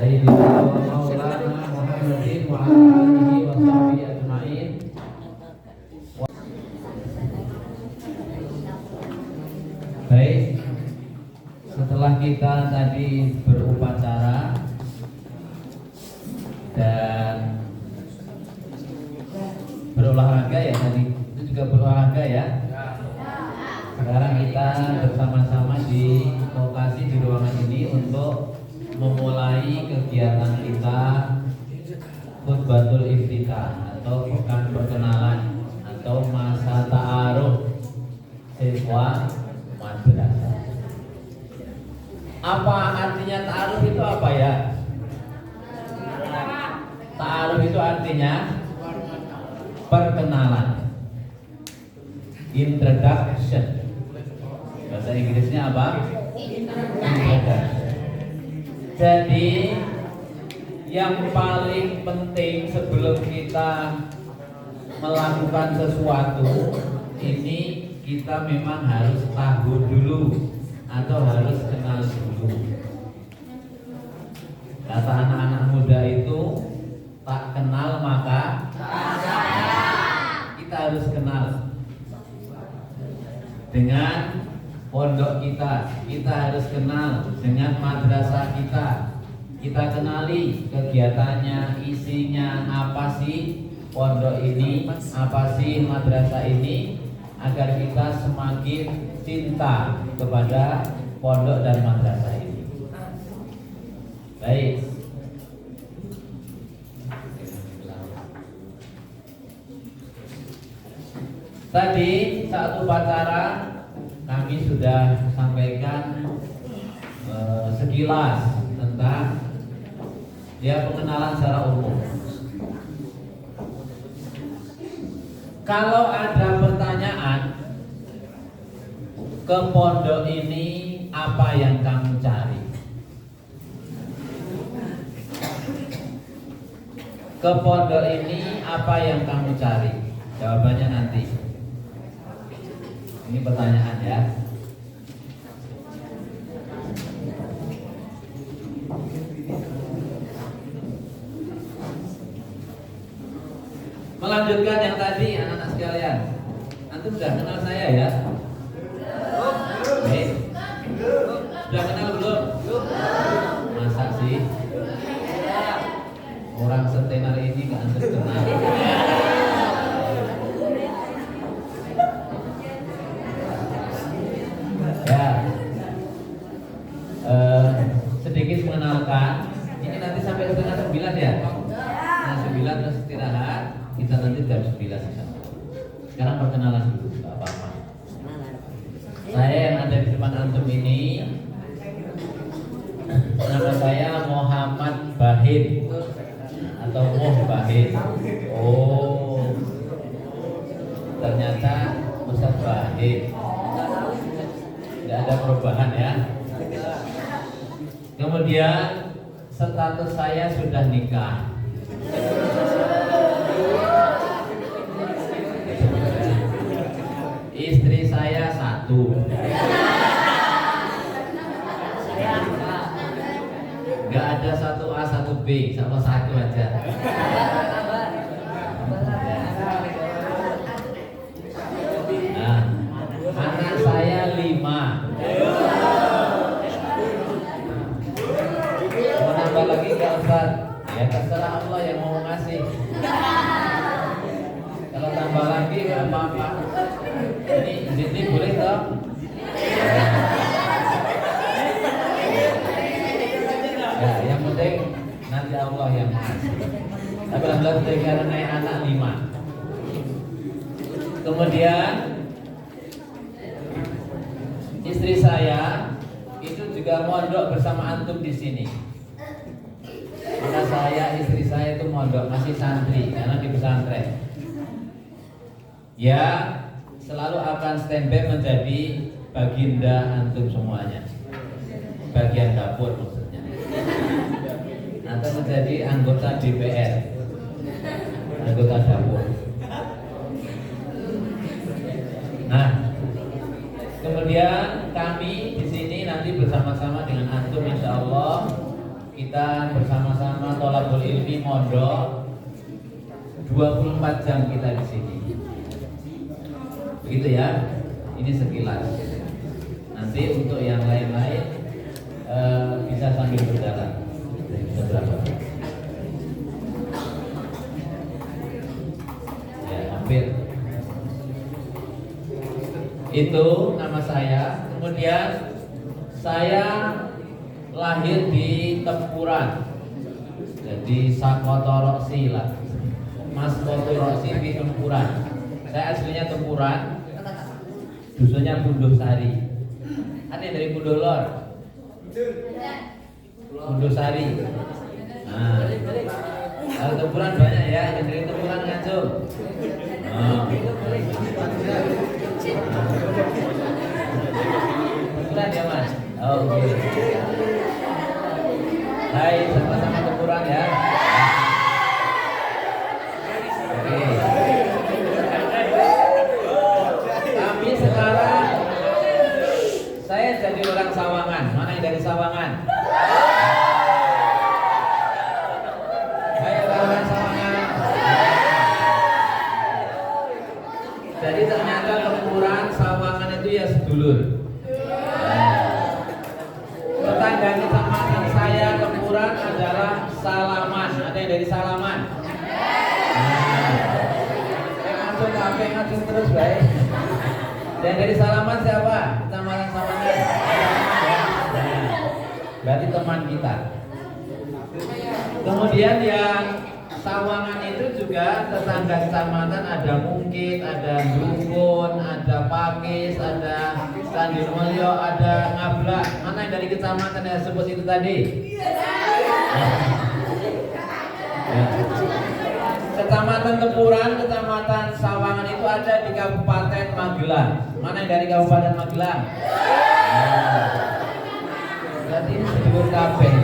Sayyidina wa maulana Muhammadin wa ala alihi wa sahbihi ajma'in. Baik, setelah kita tadi berupacara dan berolahraga ya, tadi itu juga berolahraga ya. Sekarang kita bersama-sama di lokasi di ruangan ini untuk memulai kegiatan kita khutbatul iftitah atau pekan perkenalan atau masa ta'aruf siswa madrasah. Apa artinya ta'aruf itu apa ya? Ta'aruf itu artinya perkenalan, introduction. Bahasa Inggrisnya apa? Introduction. Jadi yang paling penting sebelum kita melakukan sesuatu ini, kita memang harus tahu dulu atau harus kenal dulu. Kata anak-anak muda itu, tak kenal maka tak sayang. Kita harus kenal dengan pondok kita harus kenal dengan madrasah kita kenali kegiatannya, isinya, apa sih pondok ini, apa sih madrasah ini, agar kita semakin cinta kepada pondok dan madrasah ini. Baik. Tadi saat upacara kami sudah sampaikan sekilas tentang pengenalan secara umum. Kalau ada pertanyaan, ke pondok ini apa yang kamu cari? Ke pondok ini apa yang kamu cari? Jawabannya nanti. Ini pertanyaan ya. Melanjutkan yang tadi, anak-anak sekalian. Antum sudah kenal saya ya? Baik. Sudah kenal belum? Masa sih? Orang setenar ini nggak antum kenal. Sedikit mengenalkan. Ini nanti sampai setengah 9 ya? Setengah 9 terus istirahat. Kita nanti jam 9 insya-Allah. Sekarang perkenalan dulu, nggak apa-apa. Saya yang ada di depan antum ini, nama saya Muhammad Bahid atau Moh Bahid. Oh, ternyata Ustaz Bahid. Tidak ada perubahan ya. Kemudian status saya sudah nikah. Istri saya 1. Gak ada 1A 1B, sama 1 aja. Nah, anak saya 5. Mau nambah lagi nggak Ustaz? Ya terserah Allah yang mau ngasih. Kalau tambah lagi nggak apa-apa. Ini boleh toh? Ya, yang penting nanti Allah yang ngasih. Tapi alhamdulillah sudah naik anak 5. Kemudian istri saya itu juga mondok bersama antum di sini. Maka istri saya itu mondok, masih santri karena di pesantren. Ya, selalu akan standby menjadi baginda antum semuanya. Bagian dapur maksudnya. Atau menjadi anggota DPR. Anggota dapur. Nah, kemudian kami di sini nanti bersama-sama dengan antum, insya Allah kita kita bersama-sama tholabul ilmi mondok 24 jam kita di sini. Begitu ya. Ini sekilas. Nanti untuk yang lain-lain bisa sambil berjalan. Bisa berapa? Ya, hampir. Itu nama saya. Kemudian saya lahir di Tempuran. Jadi Sakotoro Sila. Mas Kotorosi di Tempuran. Saya aslinya Tempuran. Dusunnya Bunduh Sari. Ada yang dari Bunduh Lor? Bunduh Sari. Nah, kalau Tempuran banyak ya. Yang dari Tempuran Nganjuk. Tempuran ya Mas? Oke. Hai, sama-sama Tempuran ya. Oke. Tapi sekarang saya jadi orang Sawangan. Mana yang dari Sawangan? Saya orang Sawangan. Jadi ternyata Tempuran Sawangan itu ya sedulur. Tetangga kecamatan saya Tempuran adalah Salaman. Ada yang dari Salaman? Ngacung terus baik. Dan dari Salaman siapa? Kecamatan Salaman. Berarti teman kita. Kemudian yang Sawangan itu juga tetangga kecamatan, ada Mungkit, ada Dukun, ada Pakis, ada Sandimulyo, ada Ngablak. Mana yang dari kecamatan yang sebut itu tadi? Ya. Kecamatan Tempuran, Kecamatan Sawangan itu ada di Kabupaten Magelang. Mana yang dari Kabupaten Magelang? Berarti ini sedulur kabeh.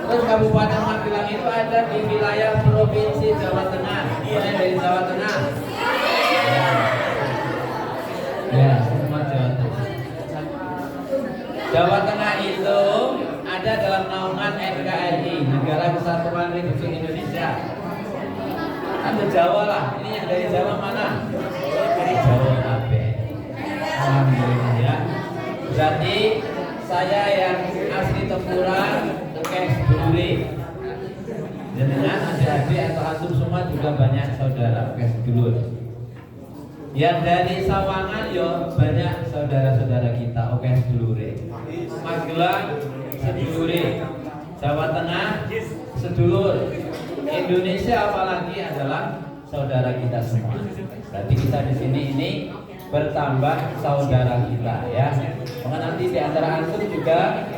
Terus Kabupaten Magelang itu ada di wilayah Provinsi Jawa Tengah. Mana yang dari Jawa Tengah? Ya, semua Jawa Tengah. Jawa Tengah itu ada dalam naungan NKRI, Negara Kesatuan Republik Indonesia. Ada Jawa lah. Ini yang dari Jawa mana? Dari Jawa kabeh. Alhamdulillah ya. Berarti saya yang asli Tempuran, Tekes Dulure. Dengan adik-adik atau antum semua juga banyak saudara Tekes Dulur. Yang dari Sawangan yo banyak saudara-saudara kita Tekes Dulure. Magelang sedulure, Jawa Tengah sedulur, Indonesia apalagi adalah saudara kita semua. Berarti kita di sini ini bertambah saudara kita ya. Maka nanti di antara antum juga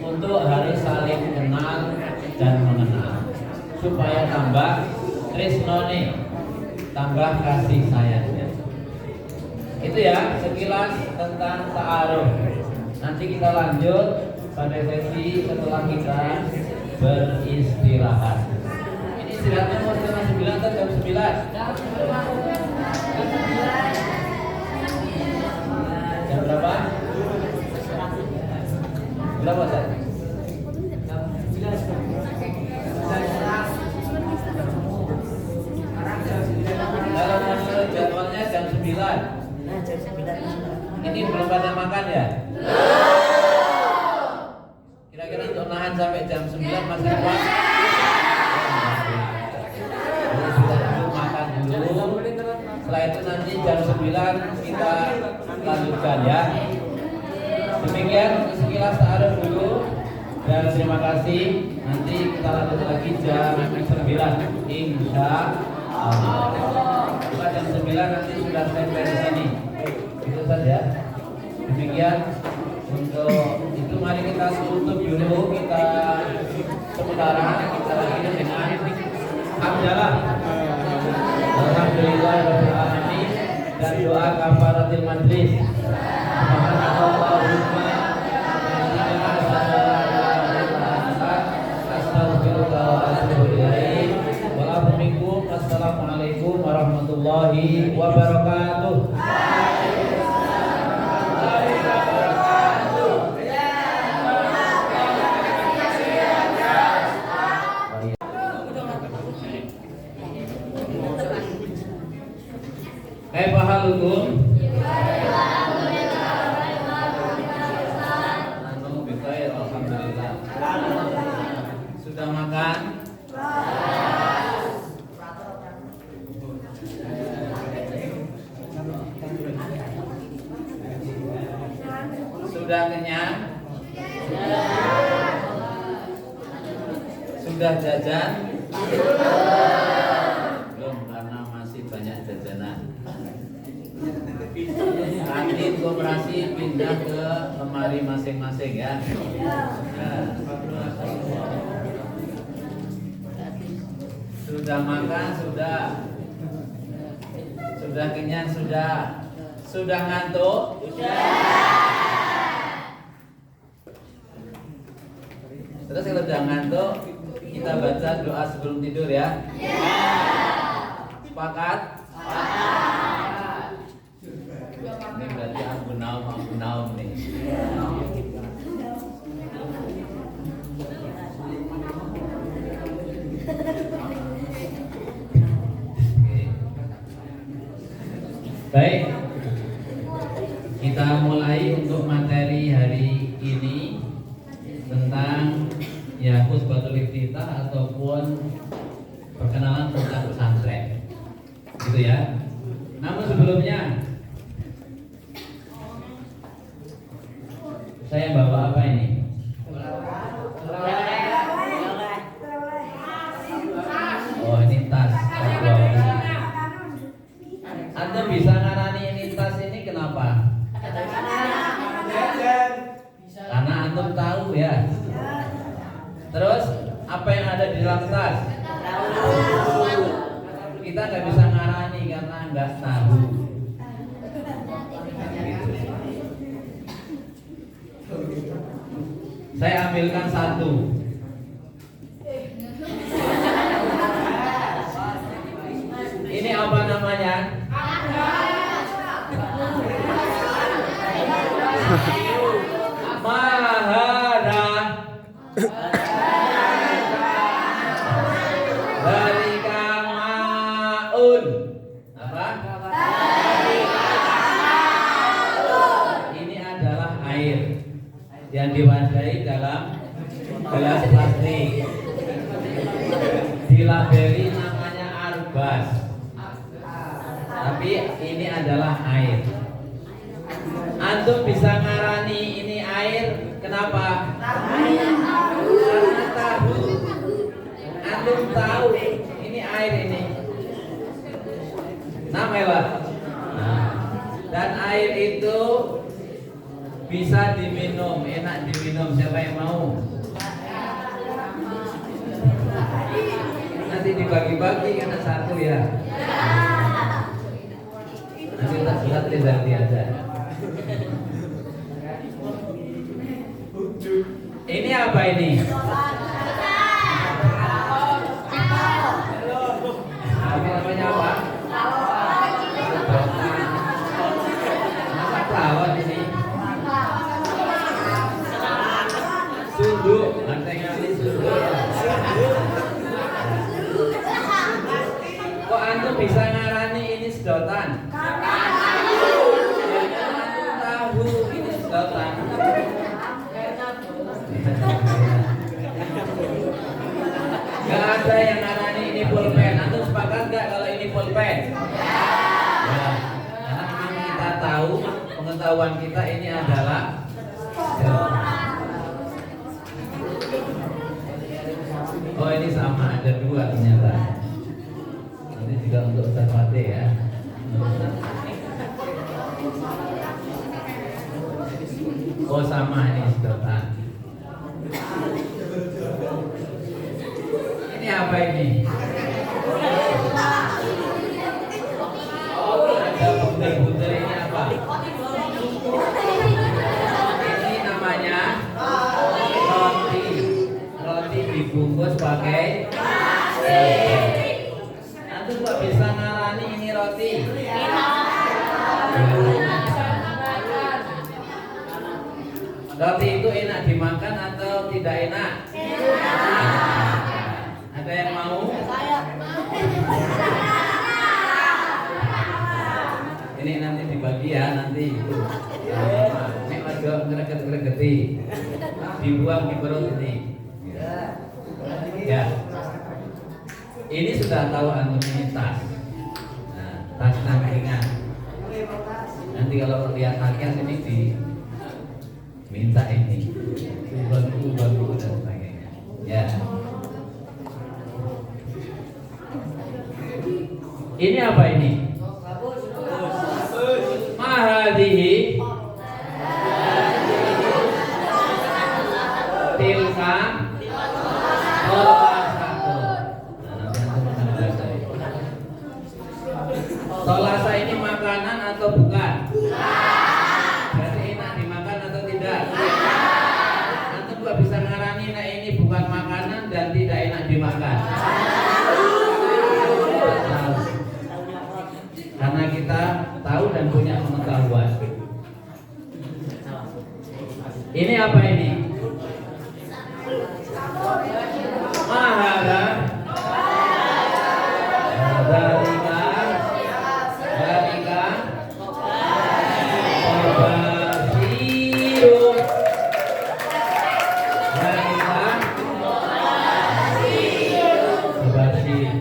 untuk harus saling kenal dan mengenal supaya tambah tresnone, tambah kasih sayangnya. Itu ya sekilas tentang ta'aruf. Nanti kita lanjut pada sesi setelah kita beristirahat. Ini istirahatnya mau jam 9 atau jam 9? Jam berapa? Berapa Ustaz? Kalau menurut jadwalnya jam 9. Ini belum pada makan ya? Kira-kira untuk nahan sampai jam 9 masih kuat? Makan dulu. Setelah itu nanti jam 9 kita lanjutkan ya. Demikian sekilas ta'aruf dulu. Dan terima kasih. Nanti kita lanjut lagi jam 9 insya Allah. Kita jam 9 nanti sudah standby di sini. Itu saja. Demikian untuk itu mari kita tutup dulu, kita sementara kita lagi dengan hamdalah. Alhamdulillah rabbil alamin dan doa kafaratil majlis. Subhanallahumma Assalamualaikum warahmatullahi wabarakatuh. Sudah kenyang? Sudah jajan? Belum, karena masih banyak jajanan. Kantin koperasi pindah ke lemari masing-masing ya. Nah, sudah makan? Sudah. Sudah kenyang? Sudah. Sudah ngantuk? Terus kalau udah ngantuk, kita baca doa sebelum tidur ya. Sepakat? Ini berarti aku naum nih. Baik, kita mulai untuk materi hari ini tentang ya khutbatul iftitah ataupun perkenalan tentang pesantren, gitu ya. Namun sebelumnya saya bawa apa ini? Oh, ini tas. Anda bisa ngarani ini tas ini kenapa? Karena antum tahu ya. Terus apa yang ada di dalam tas? Kita nggak bisa ngarani karena nggak tahu. Saya ambilkan satu. Ini apa namanya? Mahara. Dari kamaun. Apa? Ini adalah air yang diwadahi dalam gelas plastik. Dilabeli namanya arbas. Tapi ini adalah air. Antum bisa ngarani ini air, kenapa? Karena tahu. Antum tahu ini air ini. Namanya. Nah, dan air itu bisa diminum, enak diminum. Siapa yang mau? Nanti dibagi-bagi karena satu ya. Nanti tak surat lihat aja. Ini apa ini? Apa namanya apa? Masak lawan ini. Sunduk, nantinya ini sunduk. Kok antum bisa ngarani ini sedotan? Tahu ini sedotan. Gak ada yang ngarani ini pulpen. Antum sepakat gak kalau ini pulpen? Ya. Karena memang kita tahu, pengetahuan kita ini adalah oh ini sama, ada dua ternyata. Ini juga untuk Ustaz Fatih ya. Oh sama ini sedotan. Ini apa ini? Oh ada butir-butir, ini apa? Ini namanya roti. Roti dibungkus pakai nanti kok bisa ngarani ini roti? Roti itu enak dimakan atau tidak enak? Ada yang mau? Ini nanti dibagi ya, nanti itu. Ini agak ngereget-ngeregeti. Dibuang di perut ini. Ya. Ini sudah tahu antum ini tas. Nah, tas nangkringan. Nanti kalau lihat harga sini minta ini, bantu dan sebagainya. Ya. Ini apa ini? Mahadihi tilka tolasa ini makanan atau bukan? Berarti enak dimakan atau tidak? Antum gak bisa ngarani nah ini bukan makanan dan tidak enak dimakan. Karena kita tahu dan punya pengetahuan. Ini apa ini? Mahara Dalika Obasiru Dalika Obasir.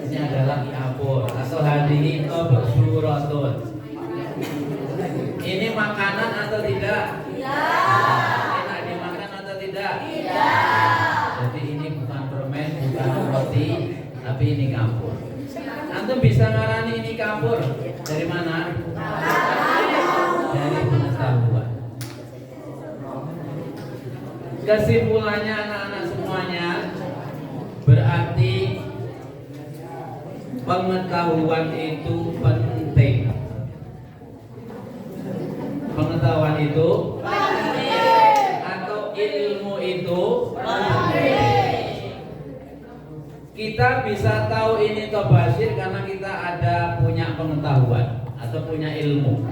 Ini adalah iapur atau hadihi suratun. Ini makanan atau tidak? Enak dimakan atau tidak? Jadi ini bukan permen, bukan roti, tapi ini kapur. Antum bisa ngarani ini kapur dari mana? Dari pengetahuan. Kesimpulannya anak-anak semuanya, berarti pengetahuan itu penting. Pengetahuan itu penting. Atau ilmu itu penting. Kita bisa tahu ini tobasir karena kita ada punya pengetahuan atau punya ilmu.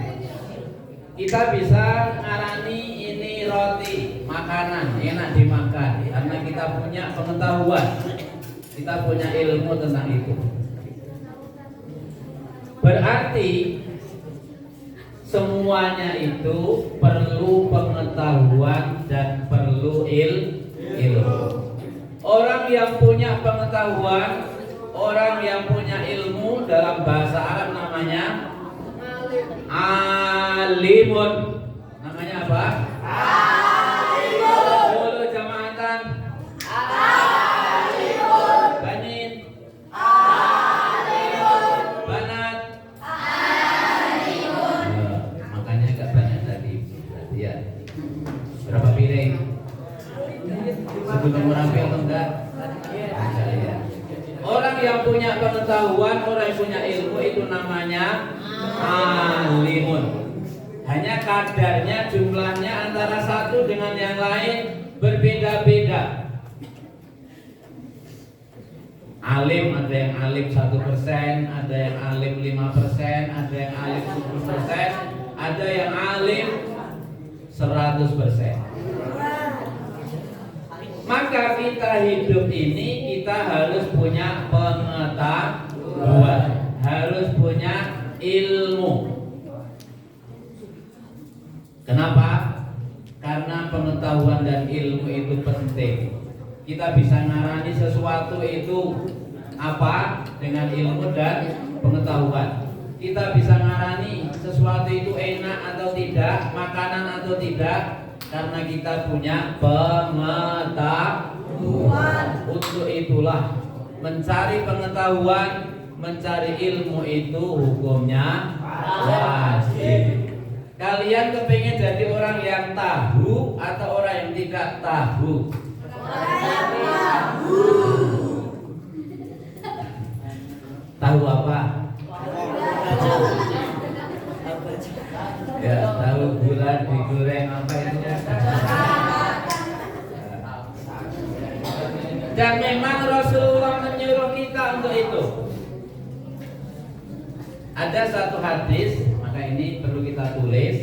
Kita bisa ngarani ini roti, makanan, enak dimakan karena kita punya pengetahuan. Kita punya ilmu tentang itu. Berarti semuanya itu perlu pengetahuan dan perlu ilmu. Orang yang punya pengetahuan, orang yang punya ilmu dalam bahasa Arab namanya alimun. Namanya apa? Alimun. Dulu jamaatan. Alimun. Banin. Alimun. Banat. Alimun. Makanya agak banyak tadi. Ya. Berapa piring? Sebelum rapi atau enggak? Ya. Orang yang punya pengetahuan, orang yang punya ilmu itu namanya alimun. Hanya kadarnya, jumlahnya antara satu dengan yang lain berbeda-beda. Alim ada yang alim 1%, ada yang alim 5%, ada yang alim 10%, ada yang alim 100%. Maka kita hidup ini kita harus punya pengetahuan, harus punya ilmu. Kenapa? Karena pengetahuan dan ilmu itu penting. Kita bisa ngarani sesuatu itu apa dengan ilmu dan pengetahuan. Kita bisa ngarani sesuatu itu enak atau tidak, makanan atau tidak, karena kita punya pengetahuan. Untuk itulah mencari pengetahuan, mencari ilmu itu hukumnya wajib. Kalian kepingin jadi orang yang tahu atau orang yang tidak tahu? Tahu apa? Ya, tahu bulan digoreng apa itu? Dan memang Rasulullah menyuruh kita untuk itu. Ada satu hadis, maka ini perlu kita tulis.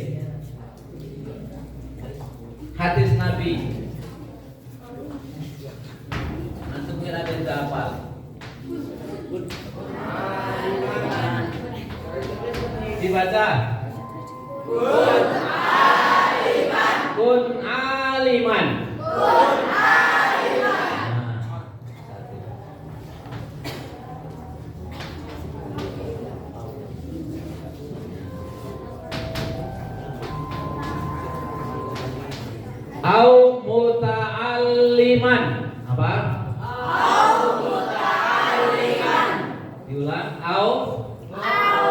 Hadis Nabi. Antum kira ada apa? Dibaca. Kun aliman. Kun aliman. Kun aliman. Au muta'alliman. Apa? Au muta'alliman. Diulang. Au muta'alliman.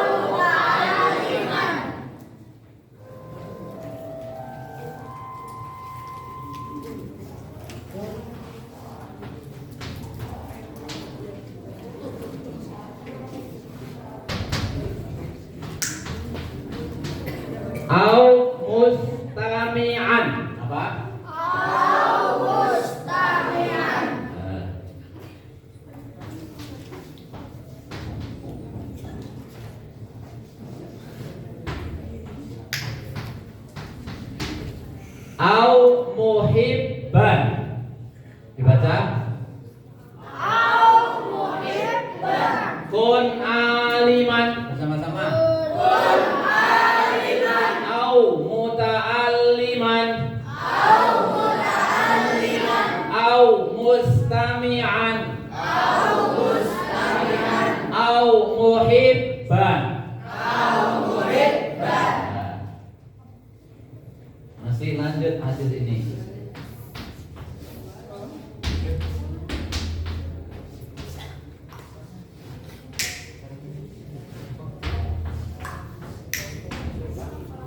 au mustami'an. Apa? Au mustami'an. Nah. Au muhibban. Dibaca. Au muhibban. Kun aliman. Bersama-sama. Kun aliman. Au muta'alliman. Au muta'alliman. Au mustami'an. Au mustami'an. Au muhibban. Au muhibban. Nah. Masih lanjut hadis ini.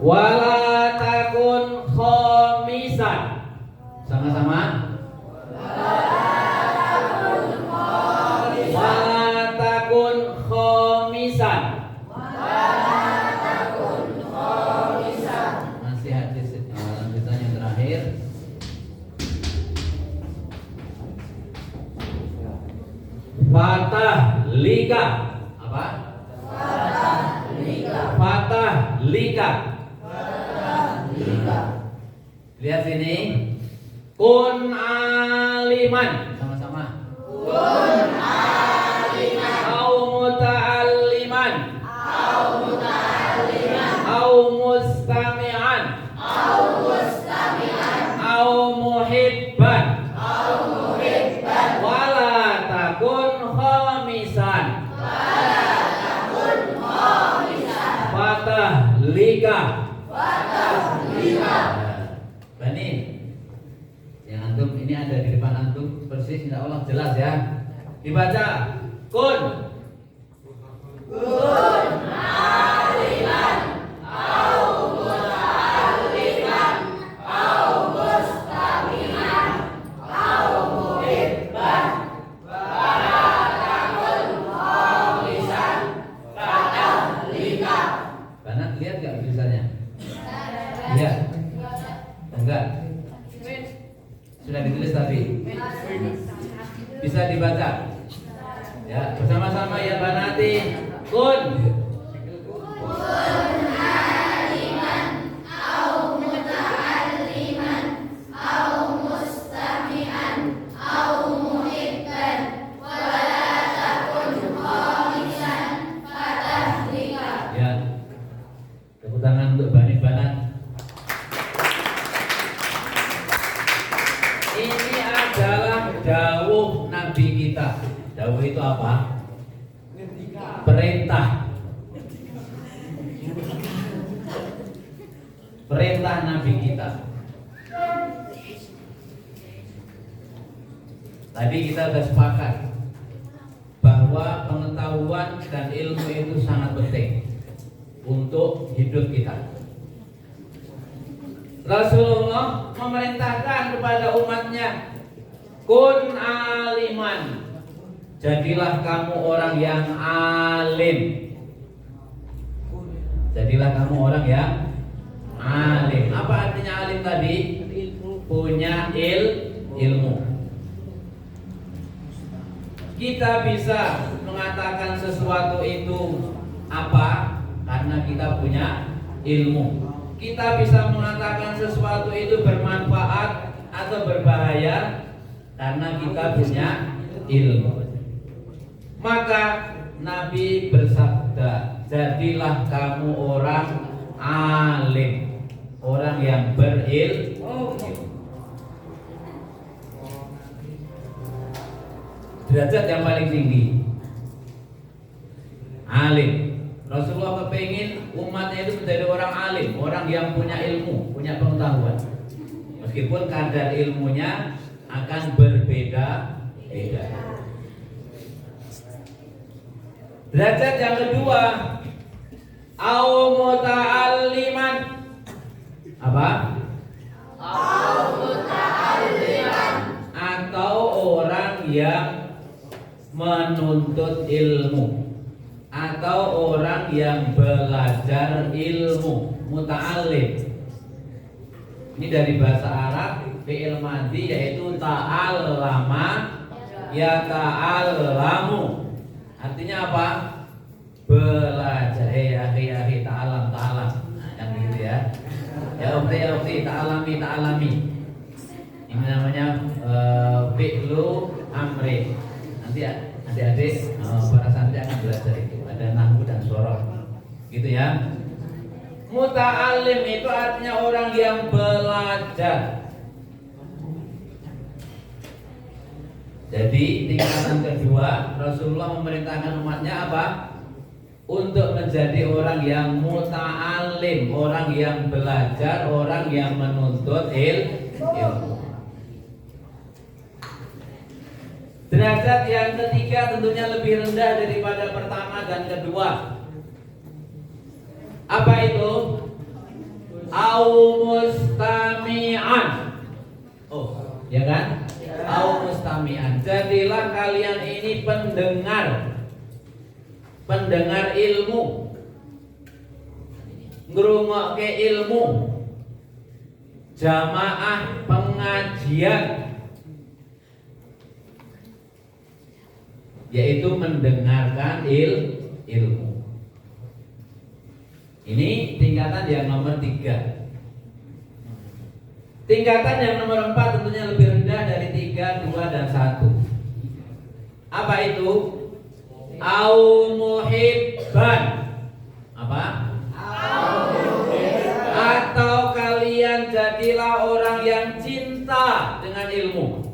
Wala takun khamisan. Sama-sama. Wala takun khamisan. Masih hadis lanjutan yang terakhir. Fatah lika. Apa? Fatah lika. Lihat sini. Kun aliman. Sama-sama. Kun aliman. Au muta'alliman. Au muta'alliman. Au mustami'an. Au mustami'an. Au muhibban. Au muhibban. Wala takun khamisan. Kun khamisan. Fatah lika. Lima. Bani, yang antum ini ada di depan antum persis, insya Allah jelas ya. Dibaca. Kun. Kun aliman. Au muta'alliman. Au mustami'an. Au muhibban. Wala takun khamisan. Fatah lima. Bana, lihat gak tulisannya? Lihat. Enggak. Sudah ditulis tadi. Bisa dibaca. Ya, bersama-sama ya Banati. Kun. Au muta'alliman. Au mustami'an. Au muhibban. Wala takun khamisan. Fatah lima. Ya. Tepuk tangan untuk Bani Banat. Ini adalah dawuh Nabi kita. Dawuh itu apa? Perintah. Perintah Nabi kita. Tadi kita sudah sepakat bahwa pengetahuan dan ilmu itu sangat penting untuk hidup kita. Rasulullah memerintahkan kepada umatnya, kun aliman, jadilah kamu orang yang alim. Jadilah kamu orang yang alim. Apa artinya alim tadi? Punya ilmu. Kita bisa mengatakan sesuatu itu apa? Karena kita punya ilmu. Kita bisa mengatakan sesuatu itu bermanfaat atau berbahaya karena kita punya ilmu. Maka Nabi bersabda, jadilah kamu orang alim, orang yang berilmu. Derajat yang paling tinggi, alim. Rasulullah kepingin umatnya itu menjadi orang alim, orang yang punya ilmu, punya pengetahuan. meskipun kadar ilmunya akan berbeda-beda. Derajat yang kedua, au muta'alliman. Apa? Au muta'alliman. Atau orang yang menuntut ilmu, atau orang yang belajar ilmu, muta'allim. Ini dari bahasa Arab, fi'il madhi yaitu ta'allama yata'allamu. Artinya apa? Belajar. Akhi ta'alam. Nah, yang gitu ya. Ya ukhti ta'alami. Ini namanya fi'lu amri. Nanti adik-adik para santri akan belajar itu. Ada nahwu dan shoroh. Gitu ya. Muta'allim itu artinya orang yang belajar. Jadi tingkatan kedua, Rasulullah memerintahkan umatnya apa? Untuk menjadi orang yang muta'allim, orang yang belajar, orang yang menuntut ilmu. Derajat yang ketiga tentunya lebih rendah daripada pertama dan kedua. Apa itu? Au mustami'an. Oh, ya kan? Au mustami'an. Jadilah kalian ini pendengar ilmu, ngrungokke ilmu, jamaah pengajian, yaitu mendengarkan ilmu. Ini tingkatan yang nomor 3. Tingkatan yang nomor 4 tentunya lebih rendah dari 3, 2, dan 1. Apa itu? Au muhibban. Apa? Au muhibban. Atau kalian jadilah orang yang cinta dengan ilmu.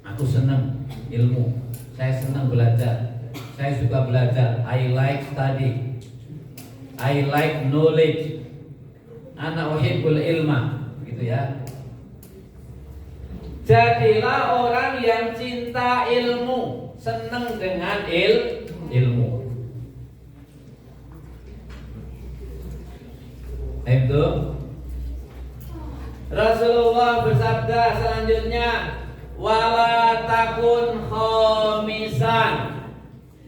Aku senang ilmu, saya senang belajar, saya suka belajar. I like study, I like knowledge. Ana uhibbul ilma, gitu ya. Jadilah orang yang cinta ilmu, senang dengan ilmu. Itu Rasulullah bersabda selanjutnya, wala takun khamisan.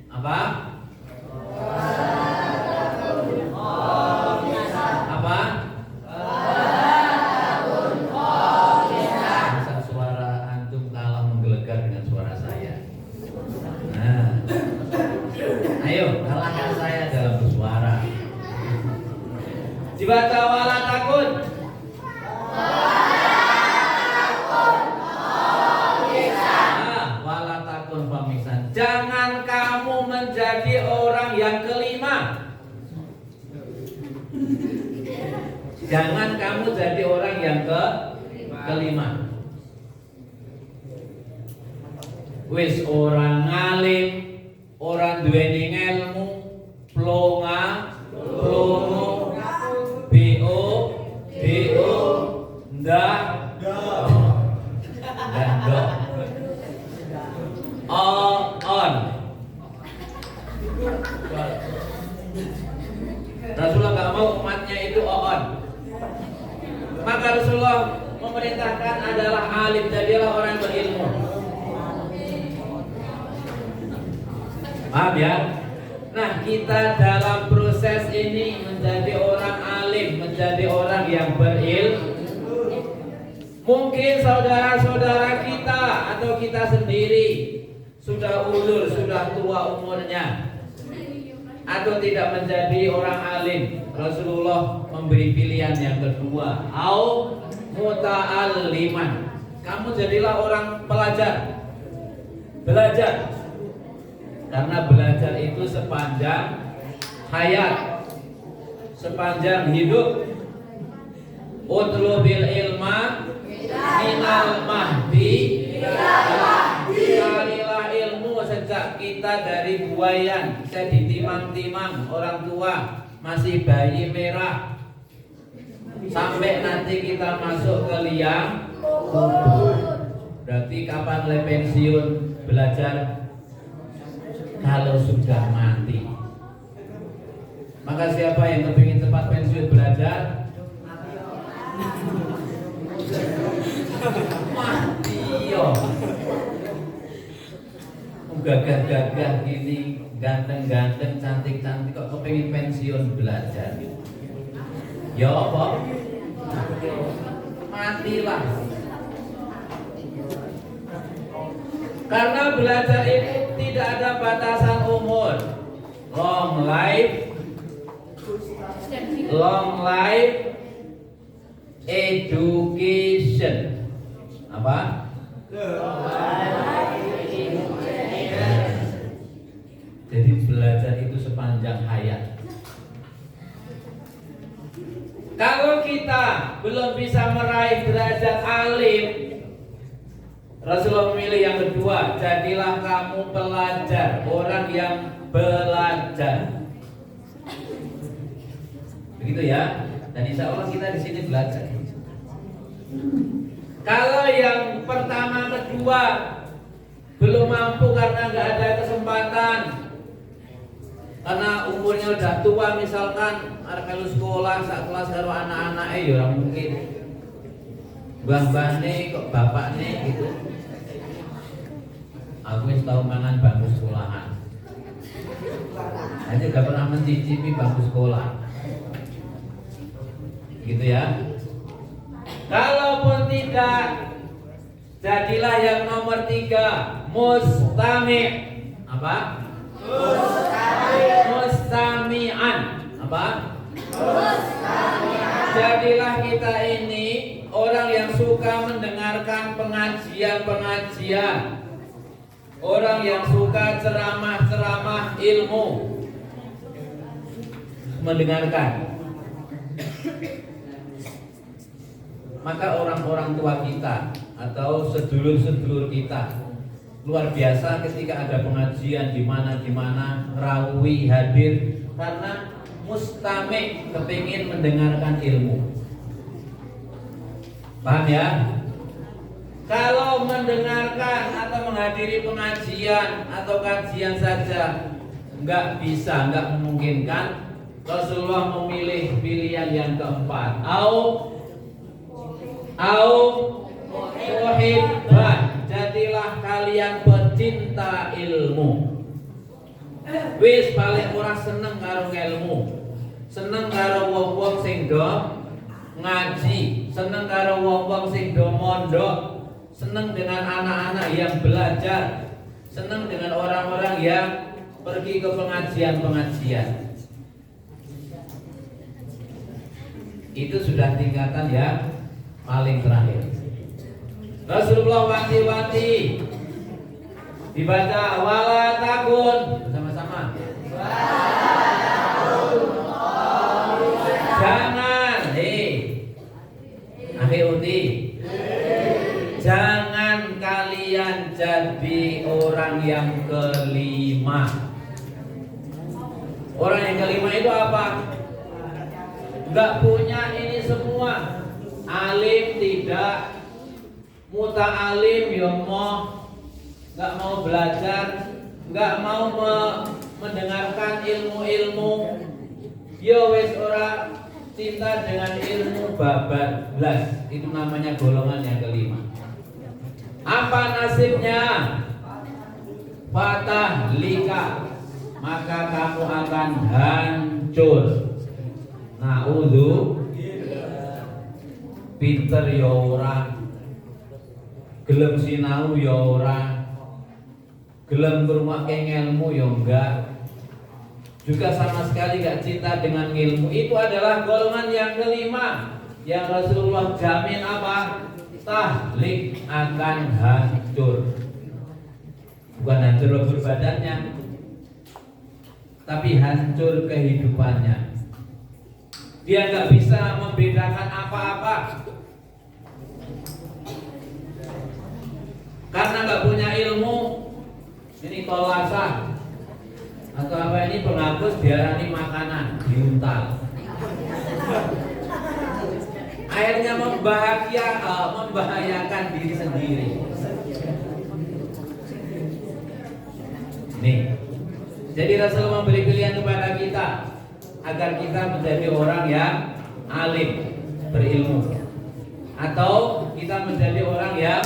Apa? Masa suara antum kalah menggelegar dengan suara saya. Nah, ayo kalahkan saya dalam bersuara. Dibaca wala takun. Wala takun khamisan. Jangan kamu menjadi orang yang kelima. Jangan kamu jadi orang yang kelima. Wis orang ngalim, orang duweni ilmu, plonga, plongo, bo, ndak, on. Rasulullah gak mau umatnya itu on. Maka Rasulullah memerintahkan adalah alim, jadilah orang berilmu. Paham ya? Nah, kita dalam proses ini menjadi orang alim, menjadi orang yang berilmu. Mungkin saudara-saudara kita atau kita sendiri sudah ulur, sudah tua umurnya, atau tidak menjadi orang alim. Rasulullah memberi pilihan yang kedua, au muta'alliman. Kamu jadilah orang pelajar. Belajar. Karena belajar itu sepanjang hayat, sepanjang hidup. Utlubil ilma minal mahdi. Carilah ilmu sejak kita dari buayan. Saya ditimang-timang orang tua, masih bayi merah. sampai nanti kita masuk ke liang kubur. Berarti kapan mulai pensiun belajar? Kalau sudah mati. Maka siapa yang kepingin cepat pensiun belajar? Mati yo. Gagah-gagah gini, ganteng-ganteng, cantik-cantik kok kepingin pensiun belajar? Ya apa? Matilah. Karena belajar itu tidak ada batasan umur. Long life education. Apa? Jadi belajar itu sepanjang hayat. Kalau kita belum bisa meraih derajat alim, Rasulullah memilih yang kedua, jadilah kamu pelajar, orang yang belajar. Begitu ya. Dan insya Allah kita di sini belajar. Kalau yang pertama, kedua belum mampu karena nggak ada kesempatan, karena umurnya udah tua misalkan, kalau sekolah saat kelas karo anak-anak ya orang mungkin mbah-mbah nih kok bapak nih gitu. Aku wis tahu mangan bangku sekolahan, hanya gak pernah mencicipi bangku sekolah, gitu ya. Kalaupun tidak, jadilah yang nomor 3, mustami'. Apa? Mustami'an. Apa? Jadilah kita ini orang yang suka mendengarkan pengajian-pengajian, orang yang suka ceramah-ceramah ilmu, mendengarkan. Maka orang-orang tua kita atau sedulur-sedulur kita luar biasa ketika ada pengajian di mana rawi hadir karena mustami' kepingin mendengarkan ilmu. Paham ya? Kalau mendengarkan atau menghadiri pengajian atau kajian saja nggak bisa, nggak memungkinkan, Rasulullah memilih pilihan yang keempat, muhibban, jadilah kalian pecinta ilmu. Wis paling ora seneng karo ilmu, seneng karo wong-wong sing do ngaji, seneng karo wong-wong sing do mondok, seneng dengan anak-anak yang belajar, seneng dengan orang-orang yang pergi ke pengajian-pengajian. Itu sudah tingkatan yang paling terakhir. Rasulullah wanti-wanti, dibaca wala takun bersama-sama. Jangan, akhir uti. Jangan kalian jadi orang yang kelima. Orang yang kelima itu apa? Enggak punya ini semua. Alim tidak, muta'alim ya nggak mau belajar, nggak mau mendengarkan ilmu-ilmu, ya wes ora cinta dengan ilmu bablas. Itu namanya golongan yang kelima. Apa nasibnya? Fatah lika, maka kamu akan hancur. Na'udzu, pinter ya ora, gelem sinau ya ora, gelem ngrungokke ilmu ya enggak, juga sama sekali enggak cinta dengan ilmu. Itu adalah golongan yang kelima yang Rasulullah jamin apa? Tahlik, akan hancur. Bukan hancur lebur badannya, tapi hancur kehidupannya. Dia enggak bisa membedakan apa-apa karena nggak punya ilmu. Ini tolasa atau apa ini penghapus diarani makanan, diuntal. akhirnya membahayakan diri sendiri. Nih, jadi Rasul memberi pilihan kepada kita agar kita menjadi orang yang alim, berilmu, atau kita menjadi orang yang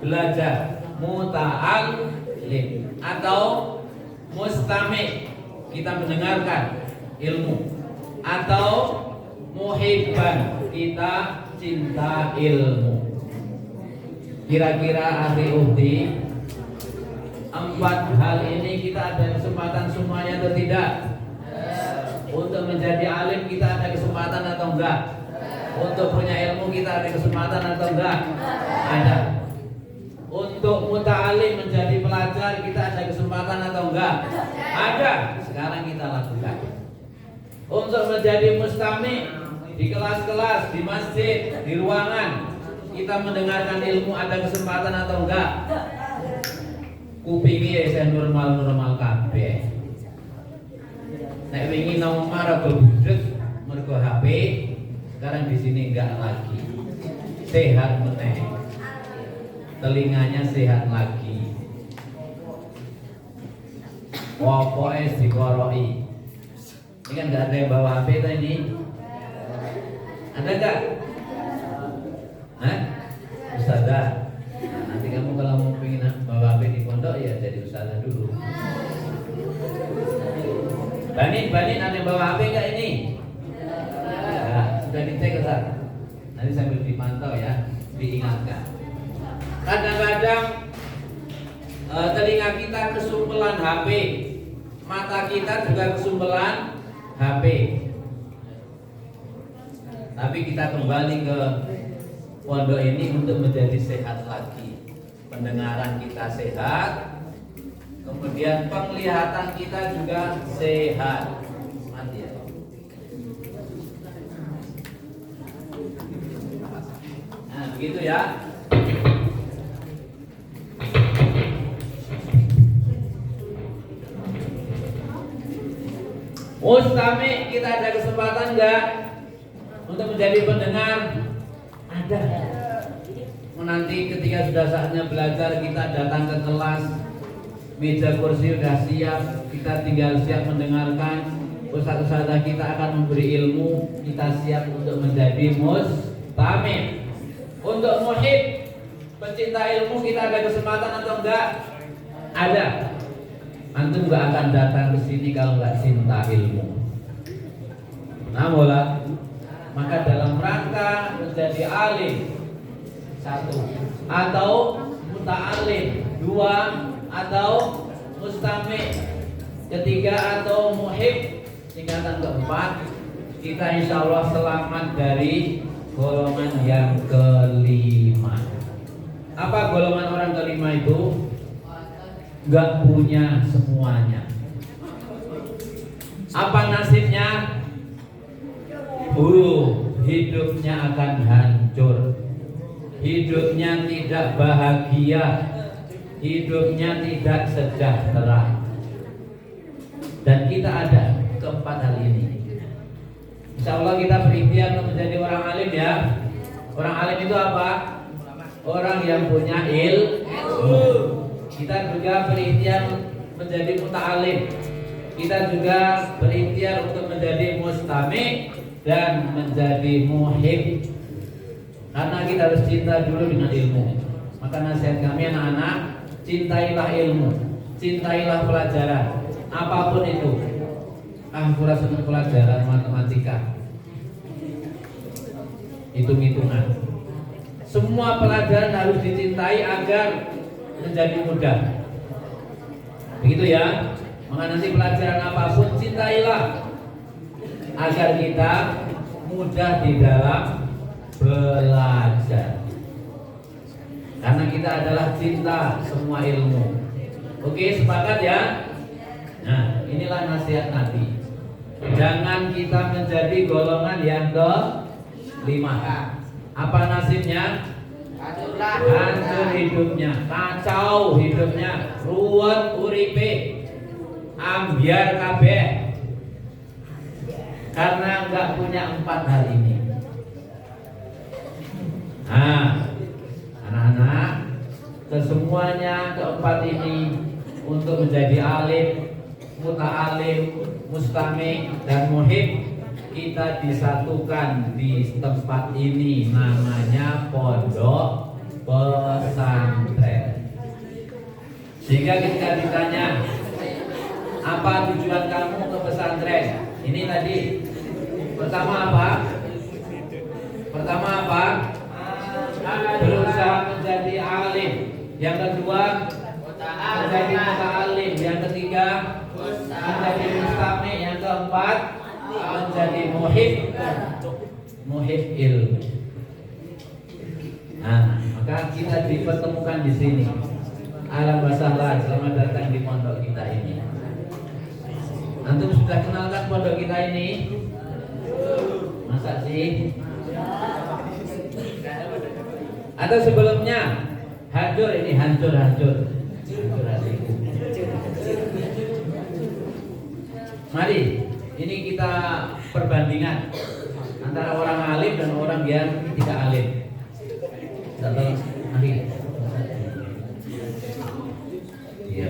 belajar, muta'allim, atau mustami', kita mendengarkan ilmu, atau muhibban, kita cinta ilmu. Kira-kira ahli uhdi, 4 hal ini kita ada kesempatan semuanya atau tidak? Untuk menjadi alim kita ada kesempatan atau enggak? Untuk punya ilmu kita ada kesempatan atau enggak? Ada. Untuk muta'alim, menjadi pelajar, kita ada kesempatan atau enggak? Ada. Sekarang kita lakukan. Untuk menjadi mustami' di kelas-kelas, di masjid, di ruangan, kita mendengarkan ilmu, ada kesempatan atau enggak? Kupingi saya normal kabeh. Nek wingi nang omah budek mergo HP, sekarang di sini enggak lagi. Sehat meneh. Telinganya sehat lagi. Pokoknya dikoroi. Ini kan enggak ada yang bawa HP tadi. Ada enggak? Hah? Ustazah. Nah, nanti kamu kalau mau pengen bawa HP di pondok ya jadi ustazah dulu. Banin ada yang bawa HP enggak ini? Ya, sudah dicek Ustaz. Nanti sambil dipantau ya, diingatkan. Kadang-kadang telinga kita kesumpelan HP, mata kita juga kesumpelan HP. Tapi kita kembali ke pondok ini untuk menjadi sehat lagi. Pendengaran kita sehat, kemudian penglihatan kita juga sehat. Mati ya. Nah, begitu ya. Mustami, kita ada kesempatan enggak untuk menjadi pendengar? Ada. Nanti ketika sudah saatnya belajar, kita datang ke kelas, meja kursi sudah siap, kita tinggal siap mendengarkan. Ustaz-ustazah kita akan memberi ilmu, kita siap untuk menjadi mustami'. Untuk muhib, pencinta ilmu, kita ada kesempatan atau enggak? Ada. Antum enggak akan datang ke sini kalau enggak cinta ilmu. Namun, maka dalam rangka menjadi alim, 1, atau muta'alim, 2, atau mustami', 3, atau muhib, tingkatan keempat, kita insya Allah selamat dari golongan yang kelima. Apa golongan orang kelima itu? Gak punya semuanya. Apa nasibnya? Hidupnya akan hancur. Hidupnya tidak bahagia. Hidupnya tidak sejahtera. Dan kita ada keempat hal ini. Insya Allah kita berikhtiar untuk menjadi orang alim ya. Orang alim itu apa? Orang yang punya ilmu. Kita juga berikhtiar menjadi muta'alim. Kita juga berikhtiar untuk menjadi mustami' dan menjadi muhib. Karena kita harus cinta dulu dengan ilmu. Maka nasihat kami anak-anak, cintailah ilmu, cintailah pelajaran, apapun itu. Aku rasa pelajaran matematika, hitung-hitungan. Semua pelajaran harus dicintai agar menjadi mudah. Begitu ya. Maka nanti pelajaran apapun cintailah agar kita mudah di dalam belajar. Karena kita adalah cinta semua ilmu. Oke, sepakat ya? Nah, inilah nasihat Nabi. Jangan kita menjadi golongan yang ke-5. Apa nasibnya? Hancur hidupnya, kacau hidupnya, ruwet uripe, ambiar kabeh. Karena enggak punya 4 hal ini. kesemuanya keempat ini untuk menjadi alim, muta'alim, mustami' dan muhib, kita disatukan di tempat ini, namanya pondok pesantren. Sehingga ketika ditanya, apa tujuan kamu ke pesantren? Ini tadi pertama apa? Berusaha menjadi alim. Yang kedua, menjadi muta'alim. Yang ketiga, menjadi mustami'. Yang keempat, menjadi muhib ilmu. Nah, maka kita dipertemukan di sini. Ahlan wa sahlan, selamat datang di pondok kita ini. Antum sudah kenalkan pondok kita ini? Masa sih? Atau sebelumnya hancur ini, hancur hatiku. Mari, ini kita perbandingan antara orang alim dan orang yang tidak alim. Mari. Iya.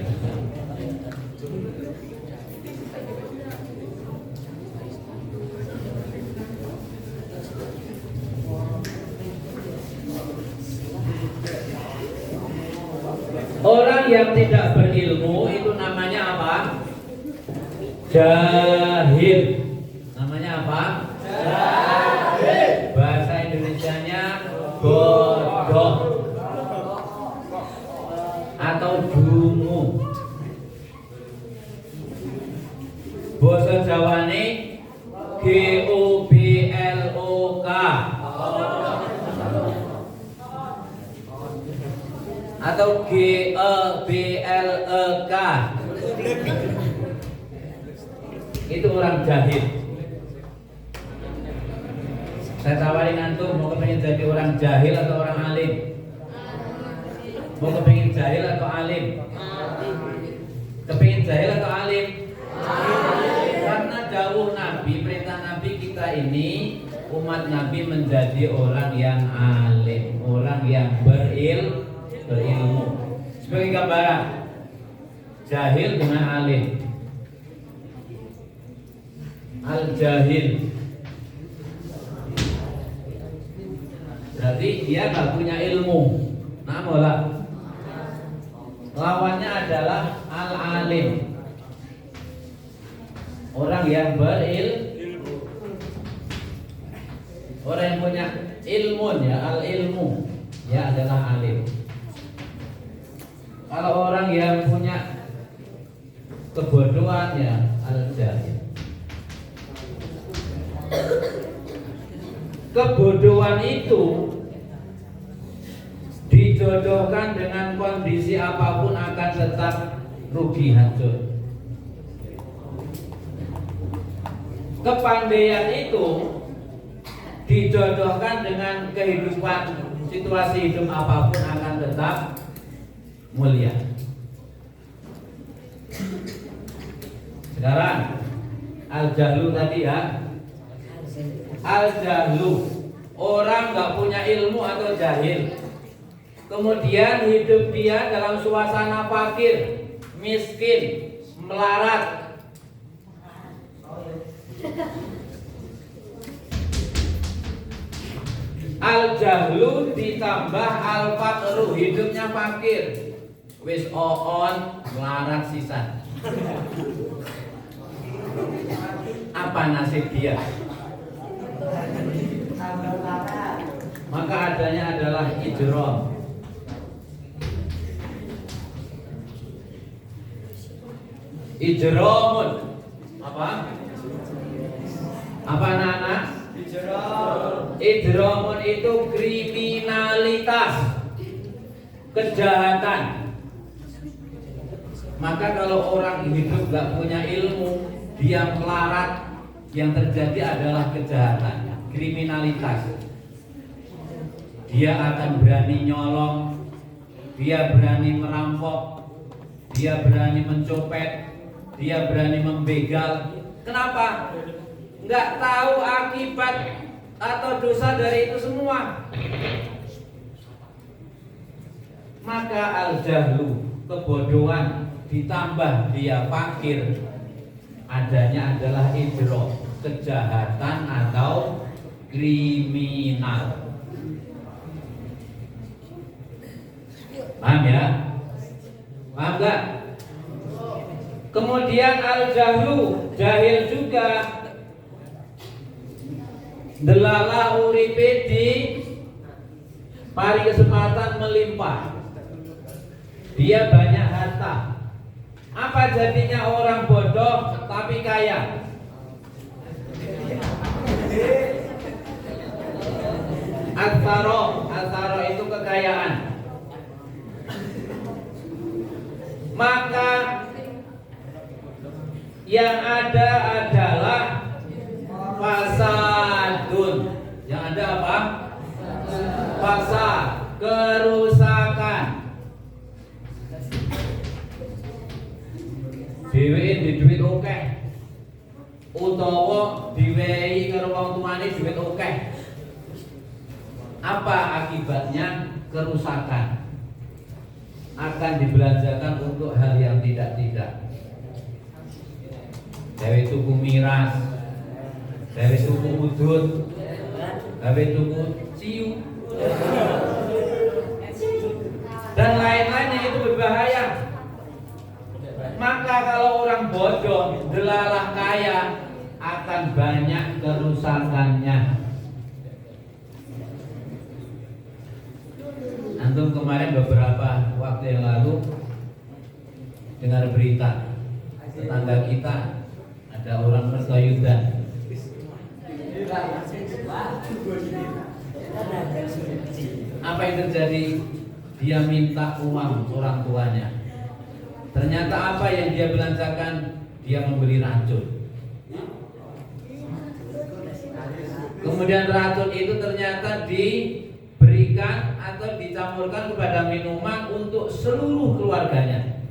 Orang yang tidak berilmu itu namanya apa? Jahil. Namanya apa? Jahil. Bahasa Indonesianya bodoh atau dungu. Bahasa Jawane GOBLOK atau GEBLEK. Itu orang jahil. Saya tawarin antum, mau kepengen jadi orang jahil atau orang alim? Mau kepengen jahil atau alim? Kepengen jahil atau alim? Karena dawuh Nabi, perintah Nabi kita ini umat Nabi menjadi orang yang alim, orang yang berilmu. Sebagai gambaran, jahil dengan alim. Al-jahil berarti dia nggak punya ilmu. Nah, bola. Lawannya adalah al-alim, orang yang berilmu, orang yang punya ilmu, ya al-ilmu, ya adalah alim. Kalau orang yang punya kebodohan, ya al-jahil. Kebodohan itu dijodohkan dengan kondisi apapun akan tetap rugi, hancur. Kepandaian itu dijodohkan dengan kehidupan, situasi hidup apapun akan tetap mulia. Sekarang al-jahlu tadi ya. Al-jahlu, orang nggak punya ilmu atau jahil. Kemudian hidup dia dalam suasana fakir, miskin, melarat. Al-jahlu ditambah al-faqru, hidupnya fakir. Wis on melarat sisan. Apa nasib dia? Maka adanya adalah ijrom. Ijromun apa? Apa anak-anak? Ijromun itu kriminalitas, kejahatan. Maka kalau orang hidup gak punya ilmu, dia melarat, yang terjadi adalah kejahatan, kriminalitas. Dia akan berani nyolong, dia berani merampok, dia berani mencopet, dia berani membegal. Kenapa? Nggak tahu akibat atau dosa dari itu semua. Maka al-jahlu, kebodohan, ditambah dia fakir, adanya adalah idrok, kejahatan atau kriminal. Paham ya? Paham gak? Kemudian al-jahlu, jahil juga, delala uripe di pari kesempatan melimpah. Dia banyak harta. Apa jadinya orang bodoh tapi kaya? Atsaro itu kekayaan. Maka yang ada adalah fasadun. Yang ada apa? Fasad, kerusakan. Dhewein di duit akeh. Utawa diwehi karo wong tuane duit akeh. Apa akibatnya? Kerusakan. Akan dibelanjakan untuk hal yang tidak-tidak. Dewe tuku miras, dewe tuku udut, dewe tuku ciu, dan lain-lainnya itu berbahaya. Maka kalau orang bodoh, delalah kaya, akan banyak kerusakannya. Antum kemarin beberapa waktu yang lalu dengar berita tetangga kita ada orang berkayudan. Apa yang terjadi? Dia minta uang orang tuanya. Ternyata apa yang dia belanjakan? Dia membeli racun. Kemudian racun itu ternyata diberikan atau dicampurkan kepada minuman untuk seluruh keluarganya.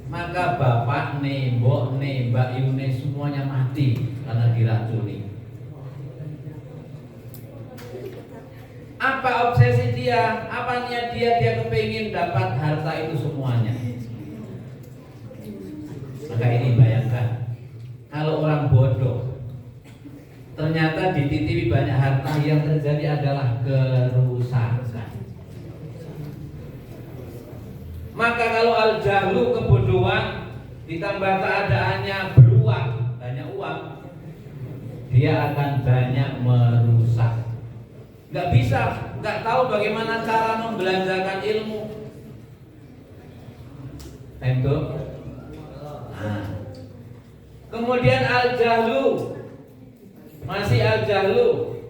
Maka bapak, mbok, mbak Yune semuanya mati karena diracuni. Apa obsesi dia? Apa niat dia? Dia kepingin dapat harta itu semuanya. Maka ini bayangkan, kalau orang bodoh ternyata dititipi banyak harta, yang terjadi adalah kerusakan. Maka kalau al-jahlu, kebodohan, ditambah keadaannya beruang, banyak uang, dia akan banyak merusak. Gak bisa, gak tahu bagaimana cara membelanjakan ilmu. Tentu. Nah. Kemudian al-jahlu, masih al-jahlu,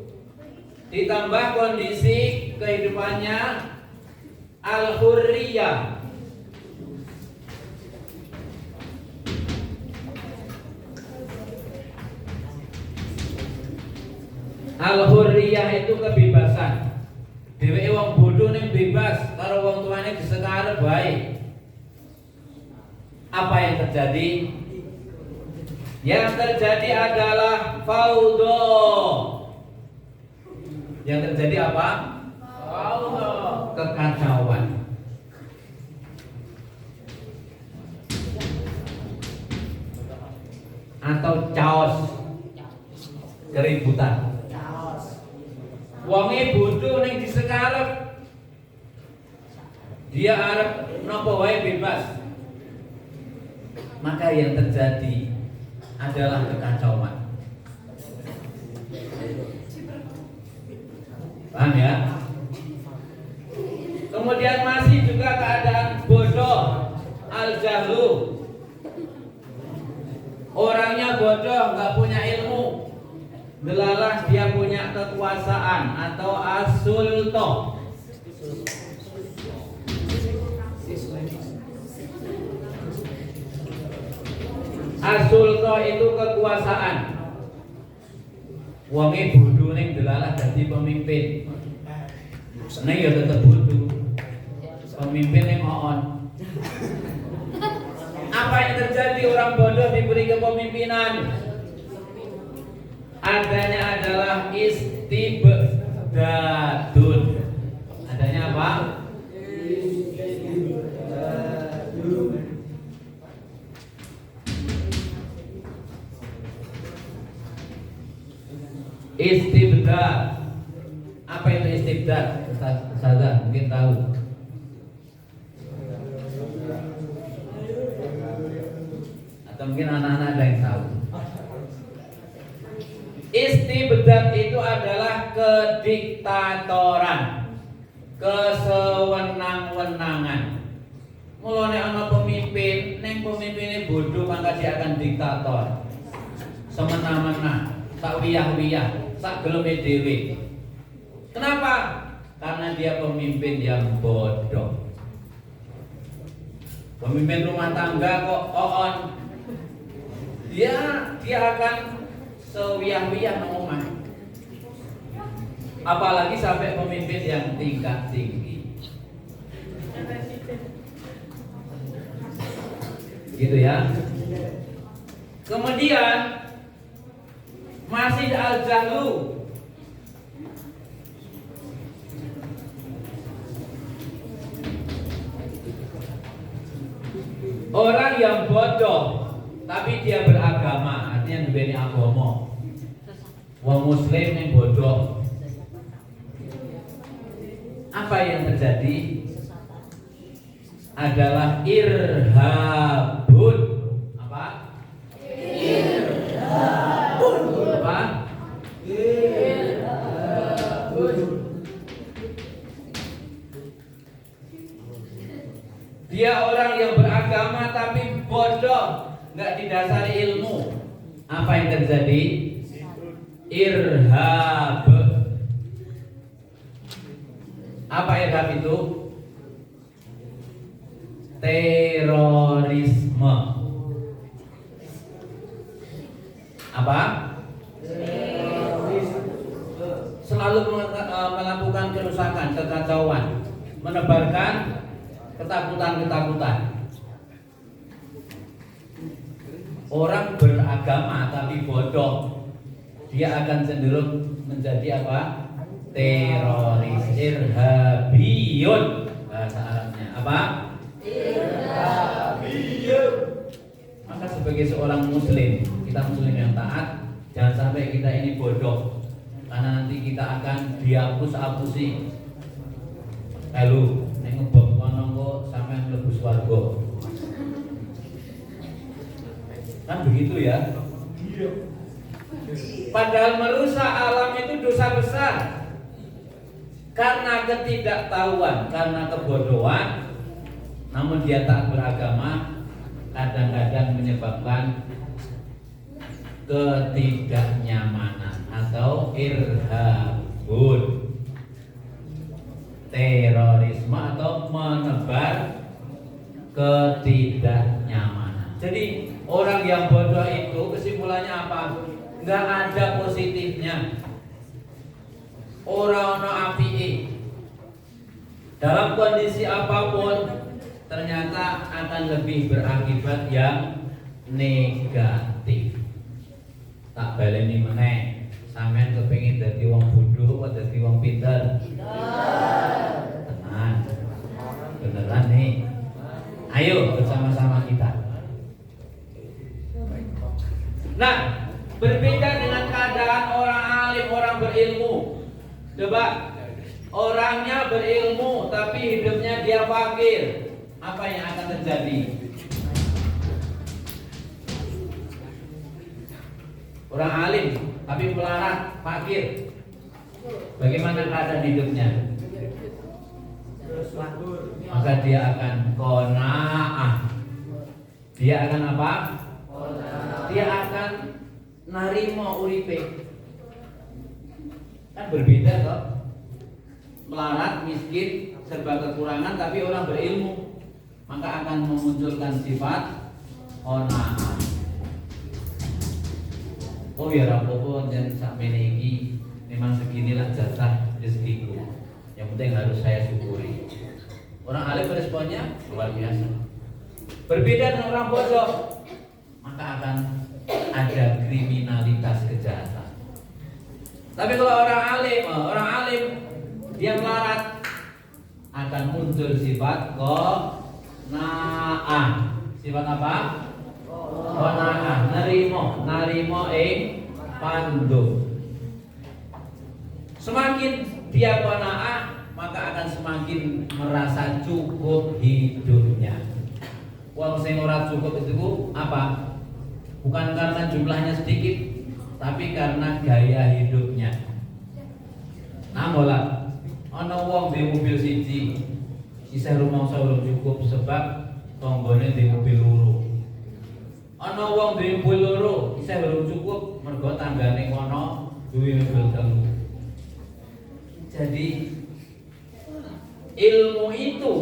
ditambah kondisi kehidupannya al-hurriyah. Al-hurriyah itu kebebasan. Dheweke wong bodoh ning bebas, karo wong tuane disekarep bae. Apa yang terjadi? Yang terjadi adalah faudo. Yang terjadi apa? Faudo, kekacauan. Atau chaos, keributan. Wonge bodoh ning disekarep. Dia arep napa wae bebas. Maka yang terjadi adalah kekacauan. Paham ya? Kemudian masih juga keadaan bodoh, al-jahlu. Orangnya bodoh, nggak punya ilmu. Delalah dia punya kekuasaan atau as-sultah. As-sultah itu kekuasaan. Wonge bodoh ning delalah dadi pemimpin. Ning ya tetep bodoh. Pemimpin ning oon. Apa yang terjadi? Orang bodoh diberi kepemimpinan. Adanya adalah istibdadun. Adanya Apa? Istibdad. Apa itu istibdad? Ustazah mungkin tahu. Atau mungkin anak-anak ada yang tahu. Istibdad itu adalah kediktatoran, kesewenang-wenangan. Mulane ana pemimpin, neng pemimpinnya bodoh maka dia akan diktator. Semena-mena, tak wiyah-wiyah, sak geleme dhewe. Kenapa? Karena dia pemimpin yang bodoh. Pemimpin rumah tangga kok on. Dia akan sewiyah-wiyah ngomong. Apalagi sampai pemimpin yang tingkat tinggi. Gitu ya. Kemudian masih al-jahlu. Orang yang bodoh tapi dia beragama, artinya duweni agama. Wong muslim yang bodoh. Apa yang terjadi? Adalah irhabun. Apa? Irhabun. Apa? Irhabun. Dia orang yang beragama tapi bodoh, nggak didasari ilmu. Apa yang terjadi? Irhab. Apa irhab itu? Terorisme. Apa? Selalu melakukan kerusakan, kekacauan, menebarkan ketakutan. Orang beragama tapi bodoh, dia akan cenderung menjadi apa? Teroris, irhabiyun bahasa Arabnya. Apa? Irhabiyun. Maka sebagai seorang muslim, kita muslim yang taat, jangan sampai kita ini bodoh, karena nanti kita akan dihapus-hapusi. Lalu nek ngebom kono kok sampean mlebu swarga. Kan begitu ya? Padahal merusak alam itu dosa besar. Karena ketidaktahuan, karena kebodohan, namun dia tak beragama, kadang-kadang menyebabkan ketidaknyamanan atau irhabun, terorisme atau menebar ketidaknyamanan. Jadi orang yang bodoh itu kesimpulannya apa? Nggak ada positifnya. Orang no apike. Dalam kondisi apapun ternyata akan lebih berakibat yang negatif. Tak baleni meneh. Sampeyan kepengin dadi wong bodoh apa dadi wong pinter? Tenan. Beneran nih. Ayo bersama-sama kita. Nah, berbeda dengan keadaan orang alim, orang berilmu. Coba, orangnya berilmu tapi hidupnya dia fakir. Apa yang akan terjadi? Orang alim tapi melarat, fakir. Bagaimana keadaan hidupnya? Maka dia akan qanaah. Dia akan apa? Dia akan narimo uripe. Kan berbeda toh. Melarat, miskin, serba kekurangan tapi orang berilmu, maka akan memunculkan sifat qanaah. Oh ya rapopo dan sampai ini memang seginilah jatah rezekiku. Yang penting harus saya syukuri. Orang alim responnya luar biasa. Berbeda dengan orang bodoh, maka akan ada kriminalitas kejahatan. Tapi kalau orang alim dia melarat, muncul sifat qanaah. Sifat apa? Qanaah, narimo pandu. Semakin dia qanaah, maka akan semakin merasa cukup hidupnya. Wong sing ora cukup itu apa? Bukan karena jumlahnya sedikit, tapi karena gaya hidupnya. Namola, ana wong di mobil siji, isih rumangsa urung cukup sebab tanggane di mobil loro. Ana wong di mobil loro, isih urung cukup mergo tanggane kono duwe mobil telu. Jadi ilmu itu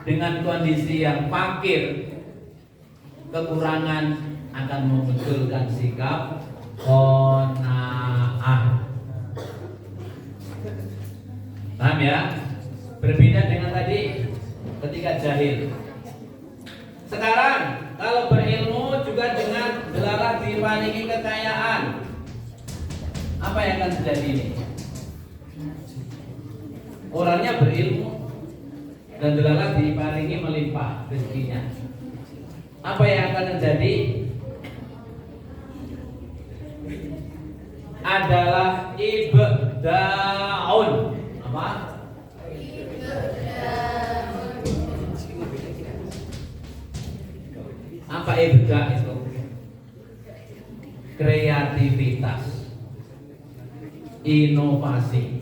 dengan kondisi yang fakir, kekurangan akan memunculkan sikap qanaah. Paham ya? Berbeda dengan tadi ketika jahil. Sekarang kalau berilmu juga dengan delalah diparingi kekayaan, apa yang akan terjadi ini? Orangnya berilmu dan delalah diparingi melimpah rezekinya. Apa yang akan terjadi? Adalah ibdaun. Apa? Apa ibda itu? Kreativitas, inovasi.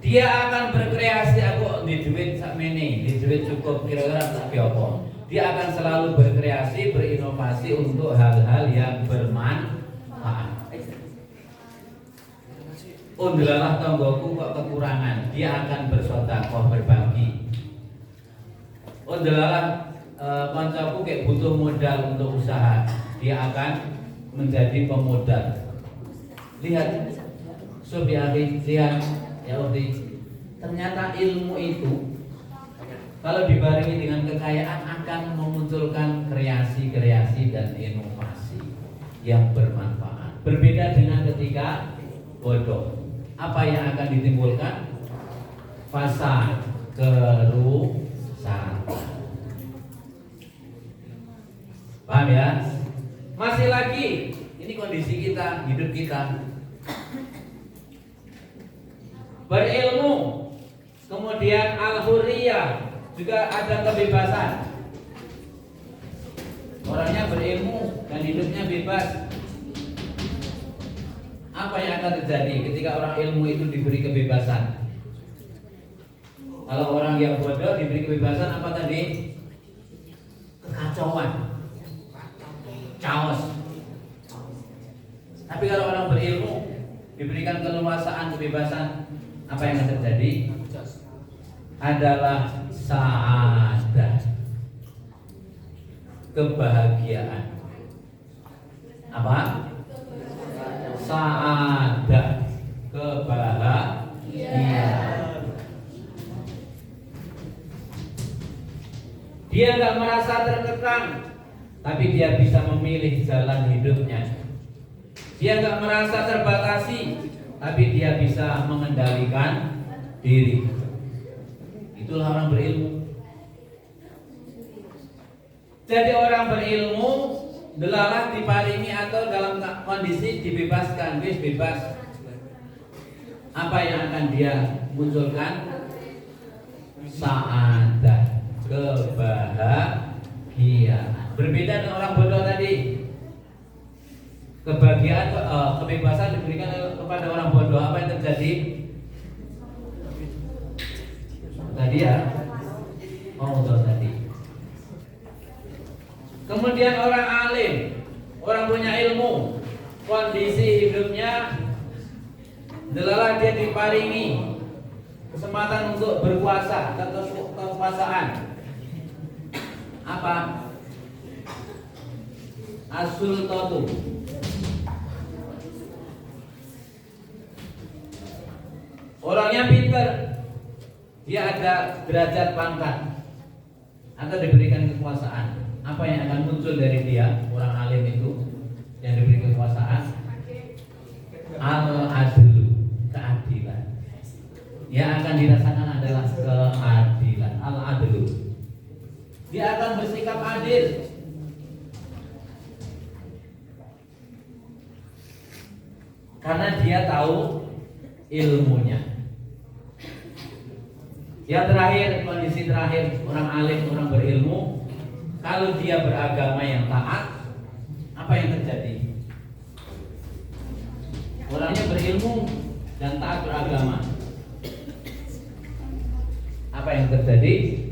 Dia akan berkreasi. Aku di duit sakmene, di duit cukup kira-kira tak apa. Dia akan selalu berkreasi, berinovasi untuk hal-hal yang bermanfaat. Undelalah tonggoku kok kekurangan, dia akan bersedekah, berbagi. Undelalah koncoku kayak butuh modal untuk usaha, dia akan menjadi pemodal. Lihat, Subyati, lihat ya Udi. Ternyata ilmu itu kalau dibarengi dengan kekayaan akan memunculkan kreasi-kreasi dan inovasi yang bermanfaat. Berbeda dengan ketika bodoh. Apa yang akan ditimbulkan? Fasad, kerusakan. Paham ya? Masih lagi, ini kondisi kita, hidup kita. Berilmu, kemudian al-hurriyah, juga ada kebebasan. Orangnya berilmu dan hidupnya bebas. Apa yang akan terjadi ketika orang ilmu itu diberi kebebasan? Kalau orang yang bodoh diberi kebebasan, apa tadi? Kekacauan, chaos. Tapi kalau orang berilmu diberikan keleluasaan, kebebasan, apa yang akan terjadi? Adalah sa'adah, kebahagiaan. Apa? Sa'adah, kebahagiaan. Dia nggak merasa terkekang, tapi dia bisa memilih jalan hidupnya. Dia nggak merasa terbatasi, tapi dia bisa mengendalikan diri. Itulah orang berilmu. Jadi orang berilmu delalah diparingi atau dalam kondisi dibebaskan, bebas. Apa yang akan dia munculkan? Sa'adah, kebahagiaan. Berbeda dengan orang bodoh tadi. Kebahagiaan, kebebasan diberikan kepada orang bodoh. Apa yang terjadi? Tadi ya, tadi. Kemudian orang alim, orang punya ilmu, kondisi hidupnya delalah dia diparingi kesempatan untuk berkuasa, kekuasaan. Apa? As-sultatu. Orangnya pintar, dia ada derajat pangkat atau diberikan kekuasaan. Apa yang akan muncul dari dia, orang alim itu yang diberi kekuasaan? Al-adlu, keadilan. Yang akan dirasakan adalah keadilan. Al Dia akan bersikap adil. Karena dia tahu ilmunya. Yang terakhir, kondisi terakhir, orang alim, orang berilmu, kalau dia beragama yang taat, apa yang terjadi? Orangnya berilmu dan taat beragama. Apa yang terjadi?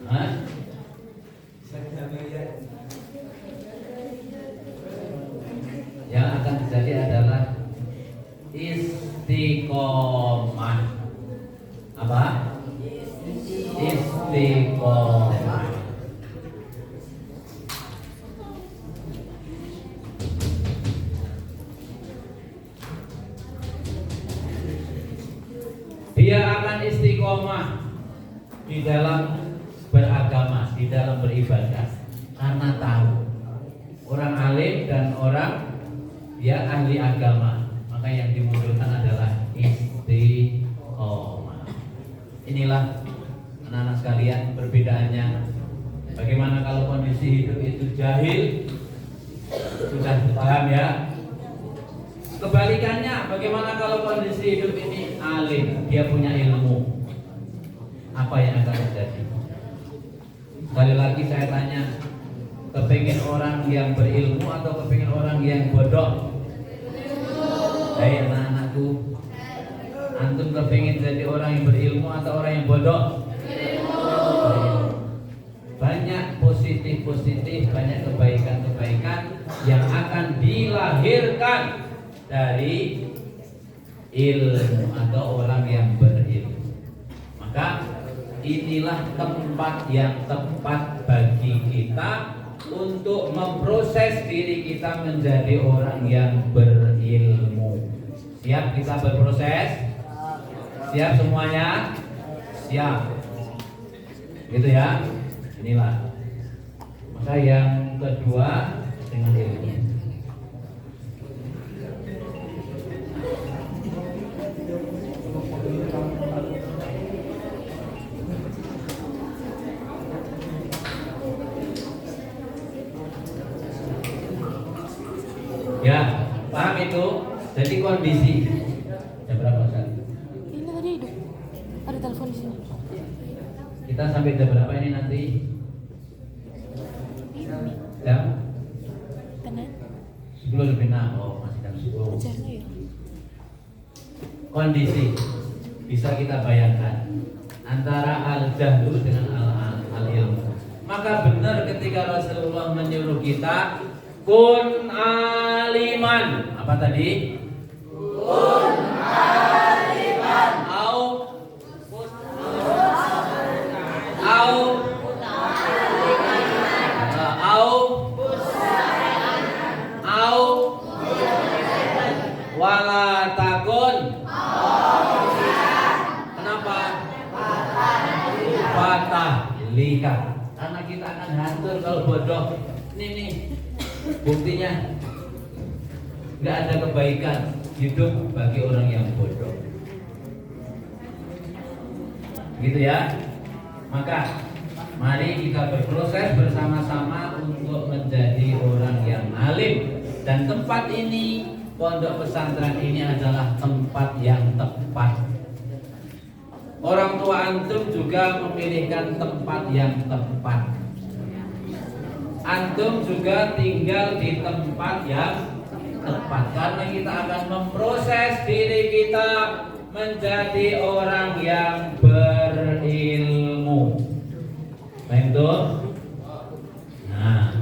Hah? Yang akan terjadi adalah istiqomah. Apa? Istiqomah. Dia akan istiqomah di dalam beragama, di dalam beribadah, karena tahu orang alim dan orang dia ahli agama, maka yang dimunculkan adalah istiqomah. Inilah anak-anak sekalian perbedaannya. Bagaimana kalau kondisi hidup itu jahil? Sudah paham ya? Kebalikannya, bagaimana kalau kondisi hidup ini alim, dia punya ilmu? Apa yang akan terjadi? Sekali lagi saya tanya, kepingin orang yang berilmu atau kepingin orang yang bodoh? Hai anak-anakku, antum kepingin jadi orang yang berilmu atau orang yang bodoh? Banyak positif-positif, banyak kebaikan-kebaikan yang akan dilahirkan dari ilmu atau orang yang berilmu. Maka inilah tempat yang tepat bagi kita untuk memproses diri kita menjadi orang yang berilmu. Siap kita berproses? Siap semuanya? Siap. Gitu ya. Inilah. Maka yang kedua dengan ilmu. Ya, paham itu? Jadi kondisi. Jam berapa Ustaz? Ini tadi ada telepon di sini. Kita sampai jam berapa ini nanti? Jam Tenan? 10 lebih 6. Oh, masih jam 10. Ajarnya ya. Kondisi bisa kita bayangkan antara al-jahlu dengan al-ilmu. Maka benar ketika Rasulullah menyuruh kita kun aliman. Apa tadi? Kun aliman. Wala takun. Kenapa? Patah lika. Karena kita akan hancur kalau bodoh. Nih buktinya nggak ada kebaikan hidup bagi orang yang bodoh. Gitu ya. Maka mari kita berproses bersama-sama untuk menjadi orang yang alim. Dan tempat ini, pondok pesantren ini adalah tempat yang tepat. Orang tua antum juga memilihkan tempat yang tepat. Antum juga tinggal di tempat yang tepat, karena kita akan memproses diri kita menjadi orang yang berilmu. Baik tuh. Nah,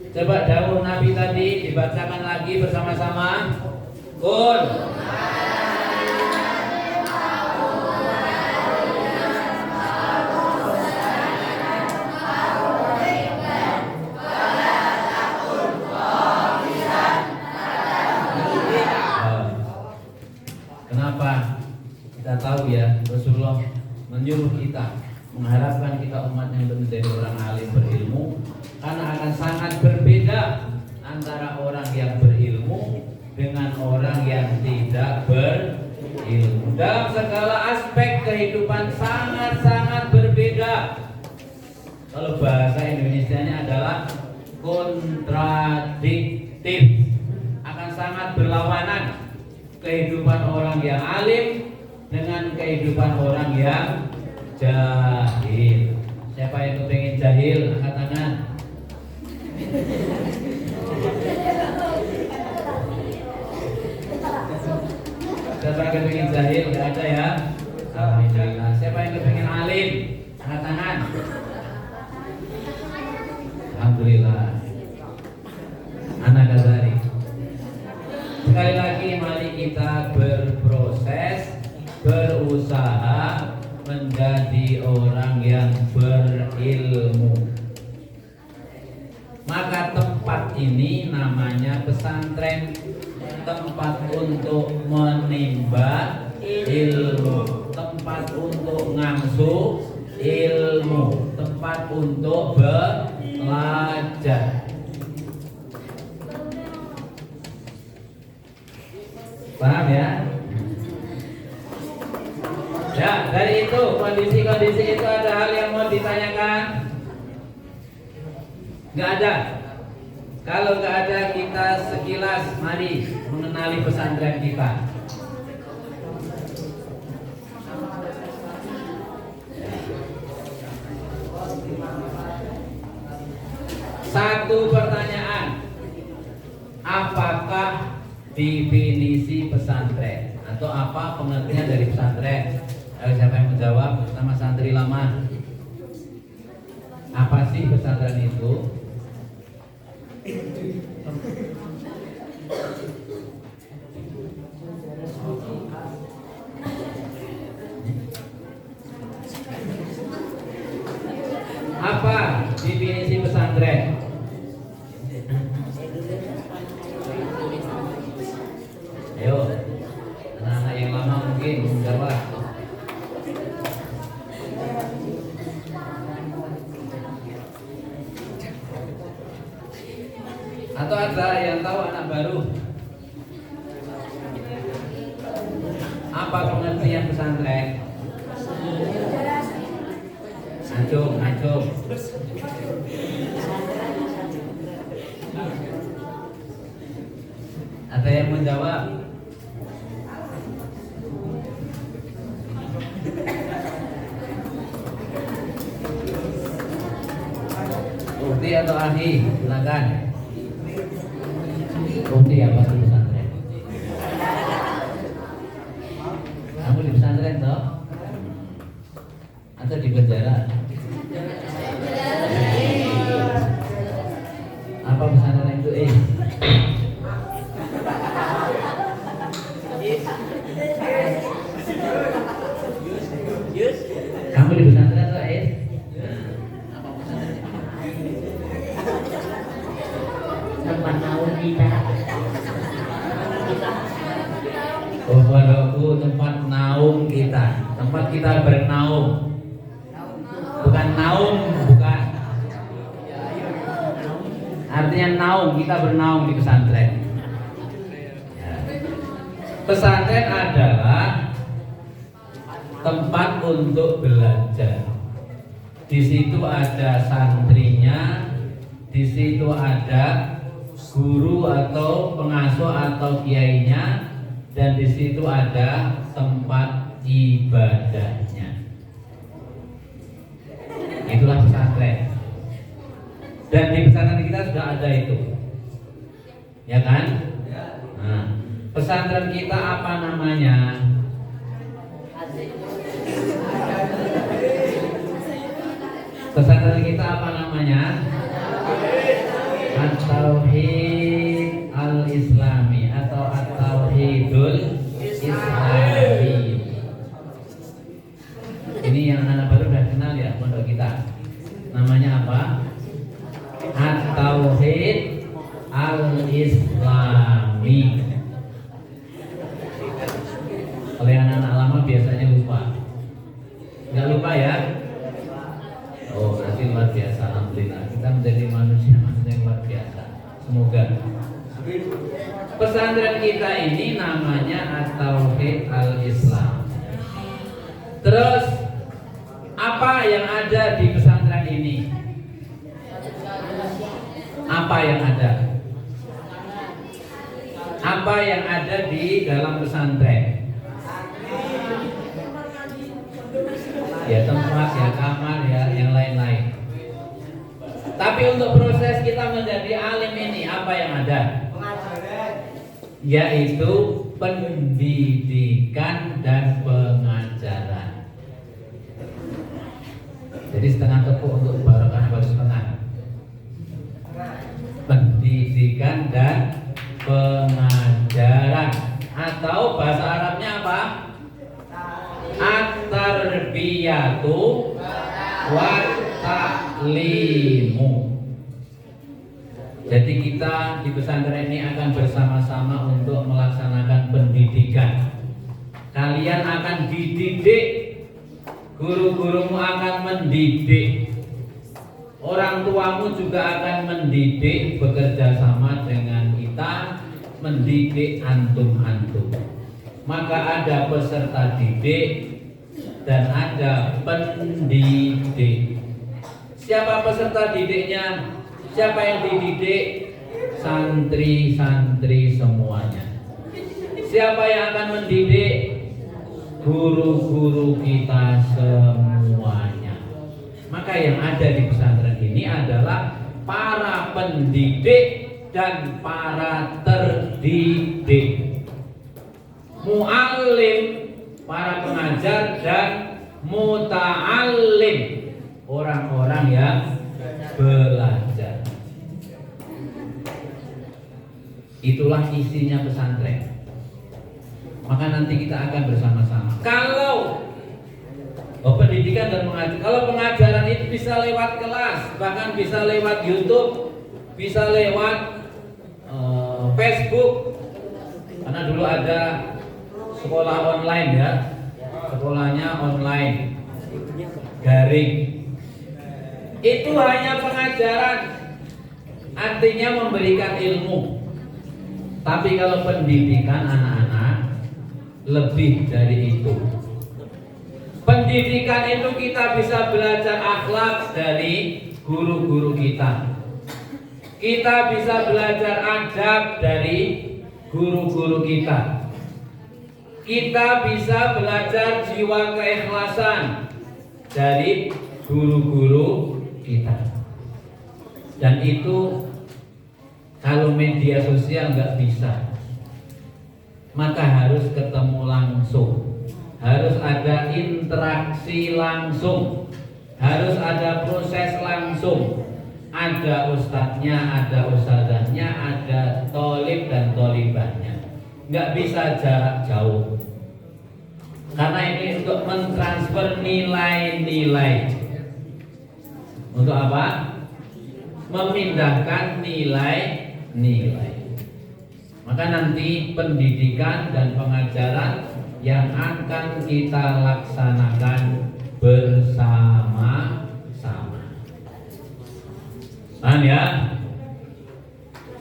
coba dawuh Nabi tadi dibacakan lagi bersama-sama. Kun. Kenapa? Kita tahu ya, Rasulullah menyuruh kita, mengharapkan kita umatnya untuk menjadi orang alim berilmu, karena akan sangat berbeda antara orang yang berilmu dengan orang yang tidak berilmu. Dalam segala aspek kehidupan sangat-sangat berbeda. Kalau bahasa Indonesianya adalah kontradiktif, akan sangat berlawanan kehidupan orang yang alim dengan kehidupan orang yang jahil. Siapa yang kepengen jahil, angkat tangan. Siapa yang kepengen jahil? Gak ada ya? Alhamdulillah. Siapa yang kepengen alim? Angkat tangan. Alhamdulillah. Anak Ghazali. Sekali lagi mari kita berproses, berusaha menjadi orang yang berilmu. Maka tempat ini namanya pesantren, tempat untuk menimba ilmu, tempat untuk ngangsu ilmu, tempat untuk belajar. Paham ya? Ya, dari itu kondisi-kondisi itu ada hal yang mau ditanyakan? Nggak ada. Kalau nggak ada, kita sekilas mari mengenali pesantren kita. Satu pertanyaan, apakah definisi pesantren atau apa pengertian dari pesantren? Siapa yang menjawab? Sama santri lama. Apa sih pesantren itu? Apa definisi pesantren? Ayo, anak-anak yang lama mungkin menjawab. Atau ada yang tahu anak baru? Apa pengertian pesantren? Acung. Ada yang menjawab? Bukti atau ahli? Silakan. Bukti apa di pesantren? Kamu di pesantren toh? Atau di penjara? Apa pesantren itu? Kamu di pesantren toh? Apa pesantren? Tempat naung kita. Oh, pondokku tempat naung kita, tempat kita bernaung. Bukan naung, bukan. Artinya naung, kita bernaung di pesantren. Ya. Pesantren adalah tempat untuk belajar. Di situ ada santrinya, di situ ada guru atau pengasuh atau kiainya, dan di situ ada tempat ibadahnya. Itulah pesantren. Dan di pesantren kita sudah ada itu, ya kan? Nah, pesantren kita apa namanya? Pesantren kita apa namanya? At-Tauhid Al-Islami atau At-Tauhidul Islami. Ini yang anak baru udah kenal ya pondok kita. Namanya apa? At-Tauhid Al-Islami. Kalau yang anak lama biasanya lupa. Nggak lupa ya? Oh, berarti luar biasa. Alhamdulillah. Kita menjadi manusia yang luar biasa. Semoga. Pesantren kita ini namanya At-Tauhid Al-Islam. Terus apa yang ada di pesantren ini? Apa yang ada? Apa yang ada di dalam pesantren? Ya tempat, ya kamar, ya yang lain-lain. Tapi untuk proses kita menjadi alim ini apa yang ada? Yaitu pendidikan dan pengajaran. Jadi setengah tepuk untuk barokah baru setengah. Pendidikan dan pengajaran, atau bahasa Arabnya apa? At-tarbiyatu wa ta'limu. Jadi kita di pesantren ini akan bersama-sama untuk melaksanakan pendidikan. Kalian akan dididik, guru-gurumu akan mendidik, orang tuamu juga akan mendidik, bekerja sama dengan kita mendidik antum-antum. Maka ada peserta didik dan ada pendidik. Siapa peserta didiknya? Siapa yang dididik? Santri-santri semuanya. Siapa yang akan mendidik? Guru-guru kita semuanya. Maka yang ada di pesantren ini adalah para pendidik dan para terdidik. Mu'allim, para pengajar, dan muta'allim, orang-orang yang belajar. Itulah isinya pesantren. Maka nanti kita akan bersama-sama. Kalau pendidikan dan pengajaran, kalau pengajaran itu bisa lewat kelas, bahkan bisa lewat YouTube, bisa lewat Facebook. Karena dulu ada sekolah online ya, sekolahnya online, daring. Itu hanya pengajaran, artinya memberikan ilmu. Tapi kalau pendidikan anak-anak lebih dari itu. Pendidikan itu kita bisa belajar akhlak dari guru-guru kita. Kita bisa belajar adab dari guru-guru kita. Kita bisa belajar jiwa keikhlasan dari guru-guru kita. Dan itu kalau media sosial nggak bisa, maka harus ketemu langsung, harus ada interaksi langsung, harus ada proses langsung. Ada ustadznya, ada ustadzahnya, ada tolib dan tolibahnya. Nggak bisa jarak jauh. Karena ini untuk mentransfer nilai-nilai. Untuk apa? Memindahkan nilai-nilai. Maka nanti pendidikan dan pengajaran yang akan kita laksanakan bersama-sama. Paham ya?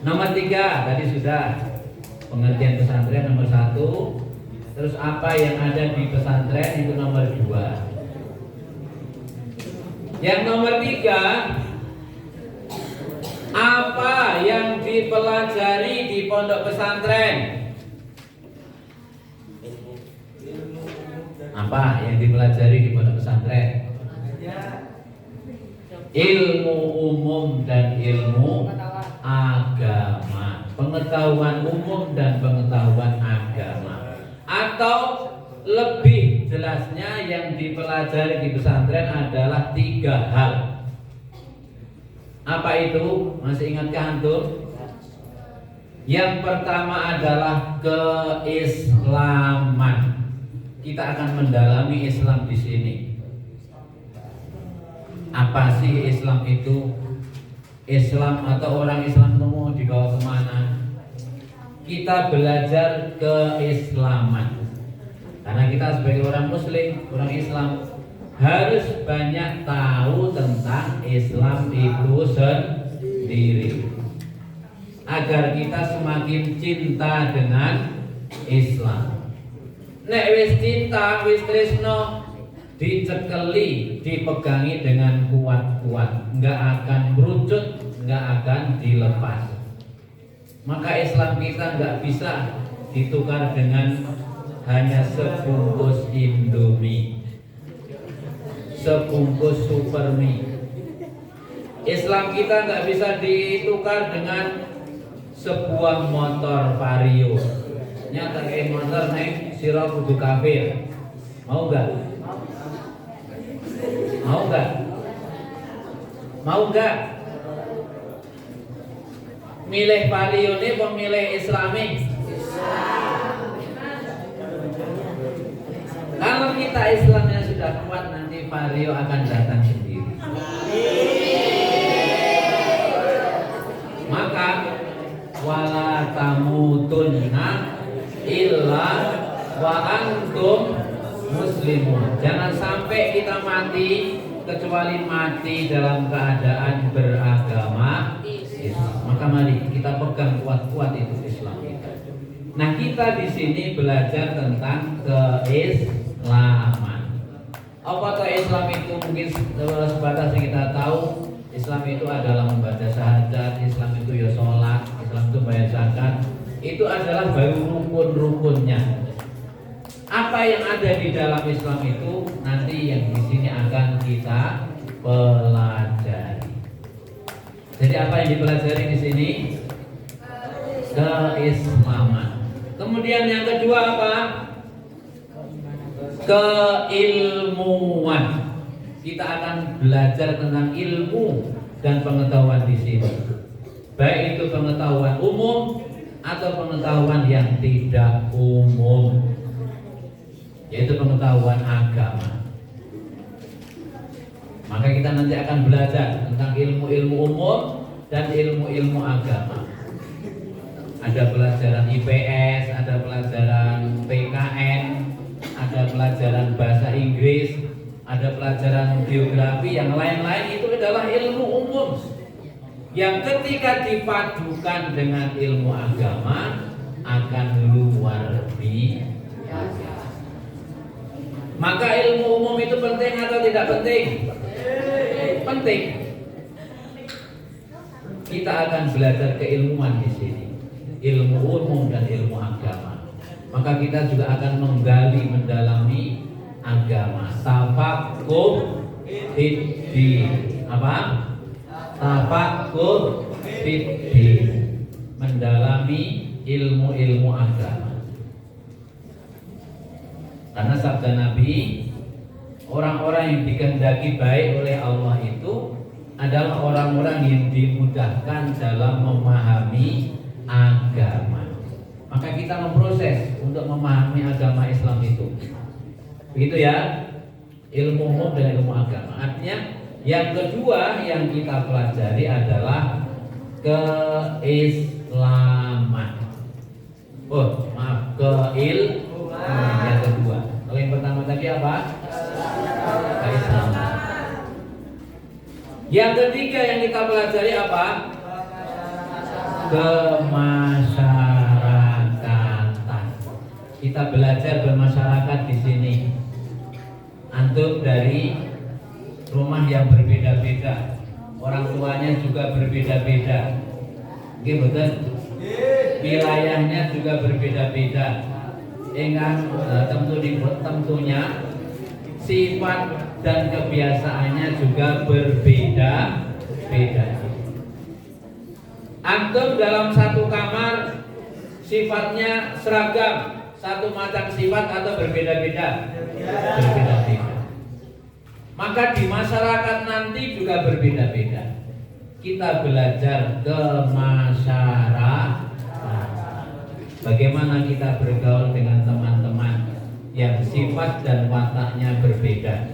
Nomor 3 tadi sudah pengertian pesantren nomor 1. Terus apa yang ada di pesantren itu nomor 2. Yang nomor 3, apa yang dipelajari di pondok pesantren? Apa yang dipelajari di pondok pesantren? Ilmu umum dan ilmu agama, pengetahuan umum dan pengetahuan agama. Atau lebih jelasnya yang dipelajari di pesantren adalah 3 hal. Apa itu? Masih ingatkah antum? Yang pertama adalah keislaman. Kita akan mendalami Islam di sini. Apa sih Islam itu? Islam atau orang Islam itu mau dibawa kemana? Kita belajar keislaman. Karena kita sebagai orang Muslim, orang Islam, harus banyak tahu tentang Islam itu sendiri agar kita semakin cinta dengan Islam. Nek wis cinta, wis tresno, dicekeli, dipegangi dengan kuat-kuat, nggak akan merucut, nggak akan dilepas. Maka Islam kita nggak bisa ditukar dengan hanya sebungkus Indomie, sebungkus Supermie. Islam kita nggak bisa ditukar dengan sebuah motor Vario. Nyata kayak motor naik sira kudu kafir. Mau nggak? Mau nggak? Mau nggak? Milih Vario ini pemilih Islami. Kalau kita Islamnya sudah kuat, nanti Vario akan datang sendiri. Maka wala tamutunna illa wa antum muslimun. Jangan sampai kita mati kecuali mati dalam keadaan beragama Islam. Maka mari kita pegang kuat-kuat itu Islam kita. Nah, kita di sini belajar tentang keislaman. Apa tuh Islam itu? Mungkin sebatas yang kita tahu, Islam itu adalah membaca syahadat, Islam itu ya sholat, Islam itu bayar zakat. Itu adalah baru rukun-rukunnya. Apa yang ada di dalam Islam itu nanti yang di sini akan kita pelajari. Jadi apa yang dipelajari di sini? Keislaman. Kemudian yang kedua apa? Keilmuan. Kita akan belajar tentang ilmu dan pengetahuan di sini. Baik itu pengetahuan umum atau pengetahuan yang tidak umum, yaitu pengetahuan agama. Maka kita nanti akan belajar tentang ilmu-ilmu umum dan ilmu-ilmu agama. Ada pelajaran IPS, ada pelajaran PKN, ada pelajaran bahasa Inggris, ada pelajaran geografi, yang lain-lain itu adalah ilmu umum yang ketika dipadukan dengan ilmu agama akan luar biasa. Maka ilmu umum itu penting atau tidak penting? Penting. Kita akan belajar keilmuan di sini, ilmu umum dan ilmu agama. Maka kita juga akan menggali, mendalami agama. Tafaqquh fiddin. Apa? Tafaqquh fiddin. Mendalami ilmu-ilmu agama. Karena sabda Nabi, orang-orang yang dikehendaki baik oleh Allah itu adalah orang-orang yang dimudahkan dalam memahami agama. Maka kita memproses untuk memahami agama Islam itu. Begitu ya, ilmu umum dan ilmu agama. Artinya yang kedua yang kita pelajari adalah keislaman. Oh, maaf, keilmuan yang kedua. Kalau yang pertama tadi apa? Keislaman. Yang ketiga yang kita pelajari apa? Kemasyarakatan. Kita belajar bermasyarakat di sini. Antum dari rumah yang berbeda-beda, orang tuanya juga berbeda-beda. Oke, betul? Wilayahnya juga berbeda-beda. Tentunya sifat dan kebiasaannya juga berbeda-beda. Antum dalam satu kamar sifatnya seragam, satu macam sifat atau berbeda-beda? Berbeda-beda. Maka di masyarakat nanti juga berbeda-beda. Kita belajar ke masyarakat. Bagaimana kita bergaul dengan teman-teman yang sifat dan wataknya berbeda.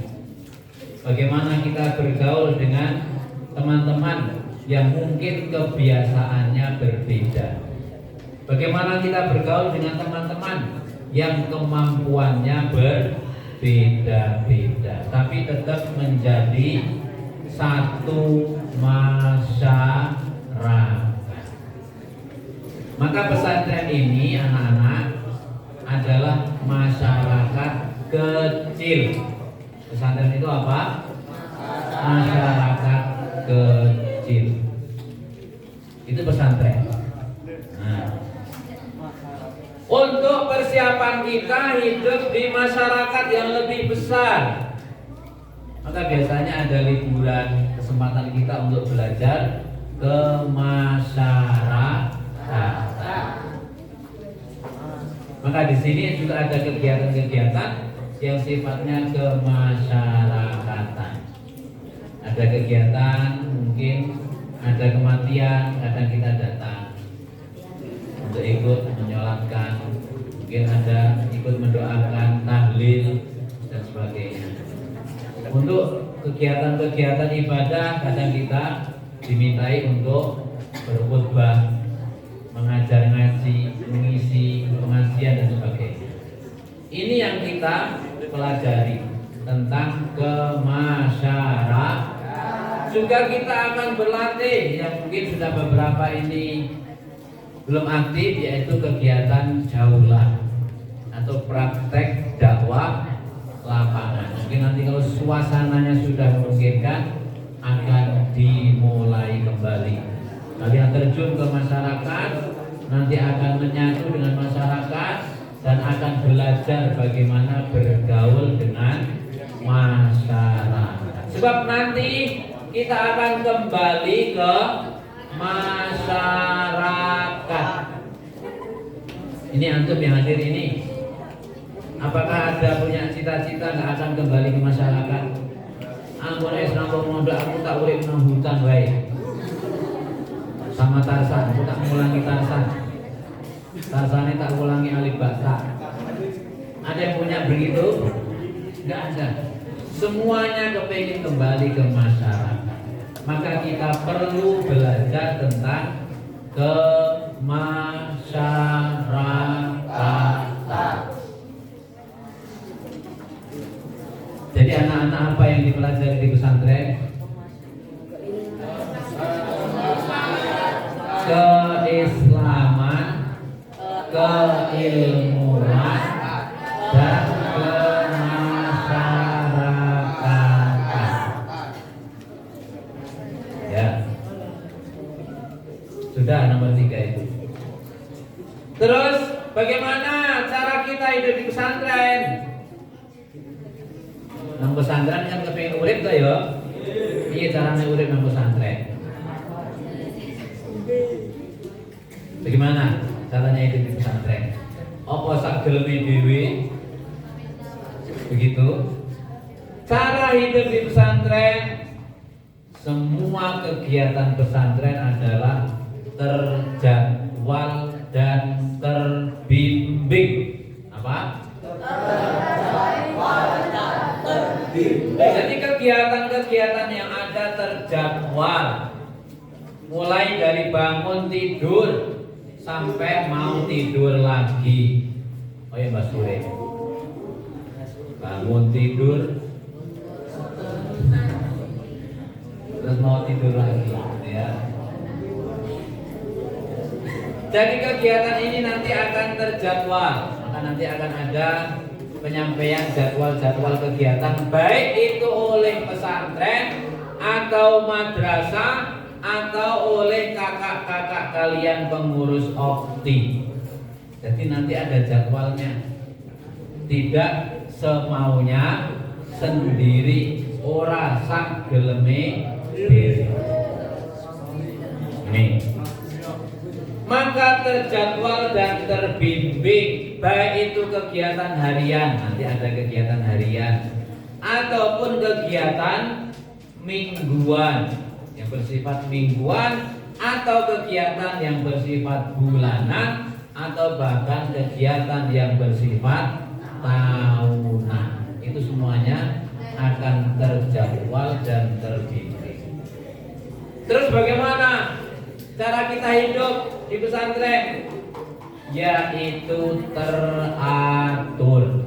Bagaimana kita bergaul dengan teman-teman yang mungkin kebiasaannya berbeda. Bagaimana kita bergaul dengan teman-teman yang kemampuannya berbeda. beda-beda, tapi tetap menjadi satu masyarakat. Maka pesantren ini anak-anak adalah masyarakat kecil. Pesantren itu apa? Masyarakat kecil. Itu pesantren. Nah, untuk persiapan kita hidup di masyarakat yang lebih besar, maka biasanya ada liburan, kesempatan kita untuk belajar ke masyarakat. Maka di sini juga ada kegiatan-kegiatan yang sifatnya kemasyarakatan. Ada kegiatan, mungkin ada kematian, kadang kita datang untuk ikut menyolatkan, mungkin ada ikut mendoakan, tahlil dan sebagainya. Untuk kegiatan-kegiatan ibadah kadang kita dimintai untuk berkhutbah, mengajar ngaji, mengisi pengajian dan sebagainya. Ini yang kita pelajari tentang kemasyarakatan. Juga kita akan berlatih yang mungkin sudah beberapa ini belum aktif, yaitu kegiatan jaulah atau praktek dakwah lapangan. Mungkin nanti kalau suasananya sudah memungkinkan akan dimulai kembali. Kalian terjun ke masyarakat, nanti akan menyatu dengan masyarakat dan akan belajar bagaimana bergaul dengan masyarakat. Sebab nanti kita akan kembali ke masyarakat. Ini antum yang hadir ini, apakah ada punya cita-cita nggak akan kembali ke masyarakat? Ampun Islam mondok aku tak urip nang hutan wae. Sama Tarsan, aku tak ngulangi Tarsan. Tarsannya tak ulangi Alif Bata. Ada yang punya begitu? Nggak ada. Semuanya kepingin kembali ke masyarakat. Maka kita perlu belajar tentang kemasyarakatan. Jadi anak-anak apa yang dipelajari di pesantren? Keislaman, keilmuan, dan kemasyarakatan. Ya, sudah nomor 3 itu. Terus bagaimana cara kita hidup di pesantren? Nang pesantren kan kepengin urip ta ya? Piye carane urip nang pesantren? Bagaimana caranya hidup di pesantren? Apa sak geleme dhewe? Begitu. Cara hidup di pesantren, semua kegiatan pesantren adalah terjadwal dan terbimbing. Apa? Jadi kegiatan-kegiatan yang ada terjadwal, mulai dari bangun tidur sampai mau tidur lagi. Oh ya Mbak Sure, bangun tidur terus mau tidur lagi, ya. Jadi kegiatan ini nanti akan terjadwal, maka nanti akan ada penyampaian jadwal-jadwal kegiatan, baik itu oleh pesantren atau madrasah atau oleh kakak-kakak kalian pengurus opti. Jadi nanti ada jadwalnya, tidak semaunya sendiri, ora sak geleme dhewe. Nih, maka terjadwal dan terbimbing, baik itu kegiatan harian, nanti ada kegiatan harian, ataupun kegiatan mingguan yang bersifat mingguan, atau kegiatan yang bersifat bulanan, atau bahkan kegiatan yang bersifat tahunan. Itu semuanya akan terjadwal dan terbimbing. Terus bagaimana cara kita hidup di pesantren? Yaitu teratur.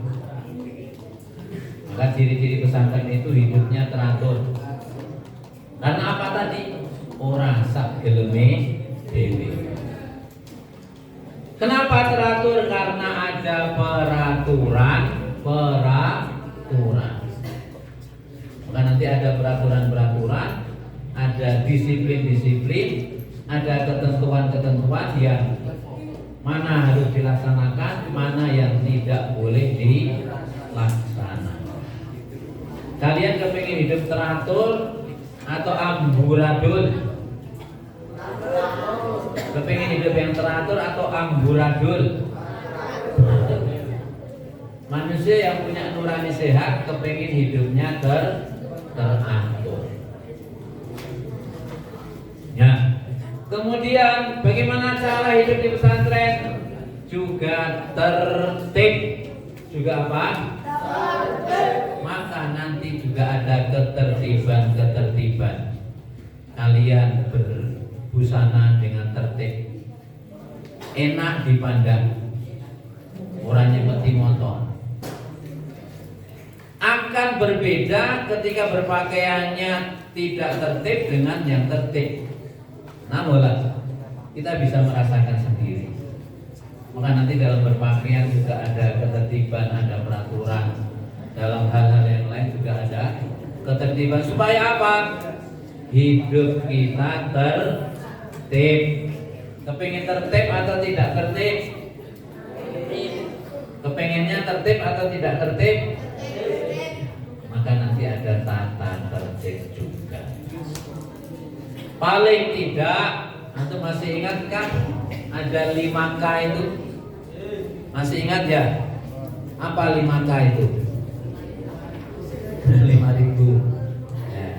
antara ciri-ciri pesantren itu hidupnya teratur. Karena apa tadi? Ora sak geleme dhewe. Kenapa teratur? Karena ada peraturan. Maka nanti ada peraturan-peraturan, ada disiplin-disiplin, ada ketentuan-ketentuan yang mana harus dilaksanakan, mana yang tidak boleh dilaksanakan. Kalian kepingin hidup teratur atau amburadul? Kepingin hidup yang teratur atau amburadul? Manusia yang punya nurani sehat kepingin hidupnya teratur. Ya. Kemudian bagaimana cara hidup di pesantren? Juga tertib. Juga apa? Maka nanti juga ada ketertiban. Kalian berbusana dengan tertib, enak dipandang, orangnya mati motor. Akan berbeda ketika berpakaiannya tidak tertib dengan yang tertib. Namun kita bisa merasakan sendiri. Maka nanti dalam berpakaian juga ada ketertiban, ada peraturan. Dalam hal-hal yang lain juga ada ketertiban. Supaya apa? Hidup kita tertib. Kepingin tertib atau tidak tertib? Kepengennya tertib atau tidak tertib? Maka nanti ada tata tertib juga. Paling tidak, antum masih ingat kan? Ada 5K itu. Masih ingat ya? Apa 5K itu? 5.000. Ya,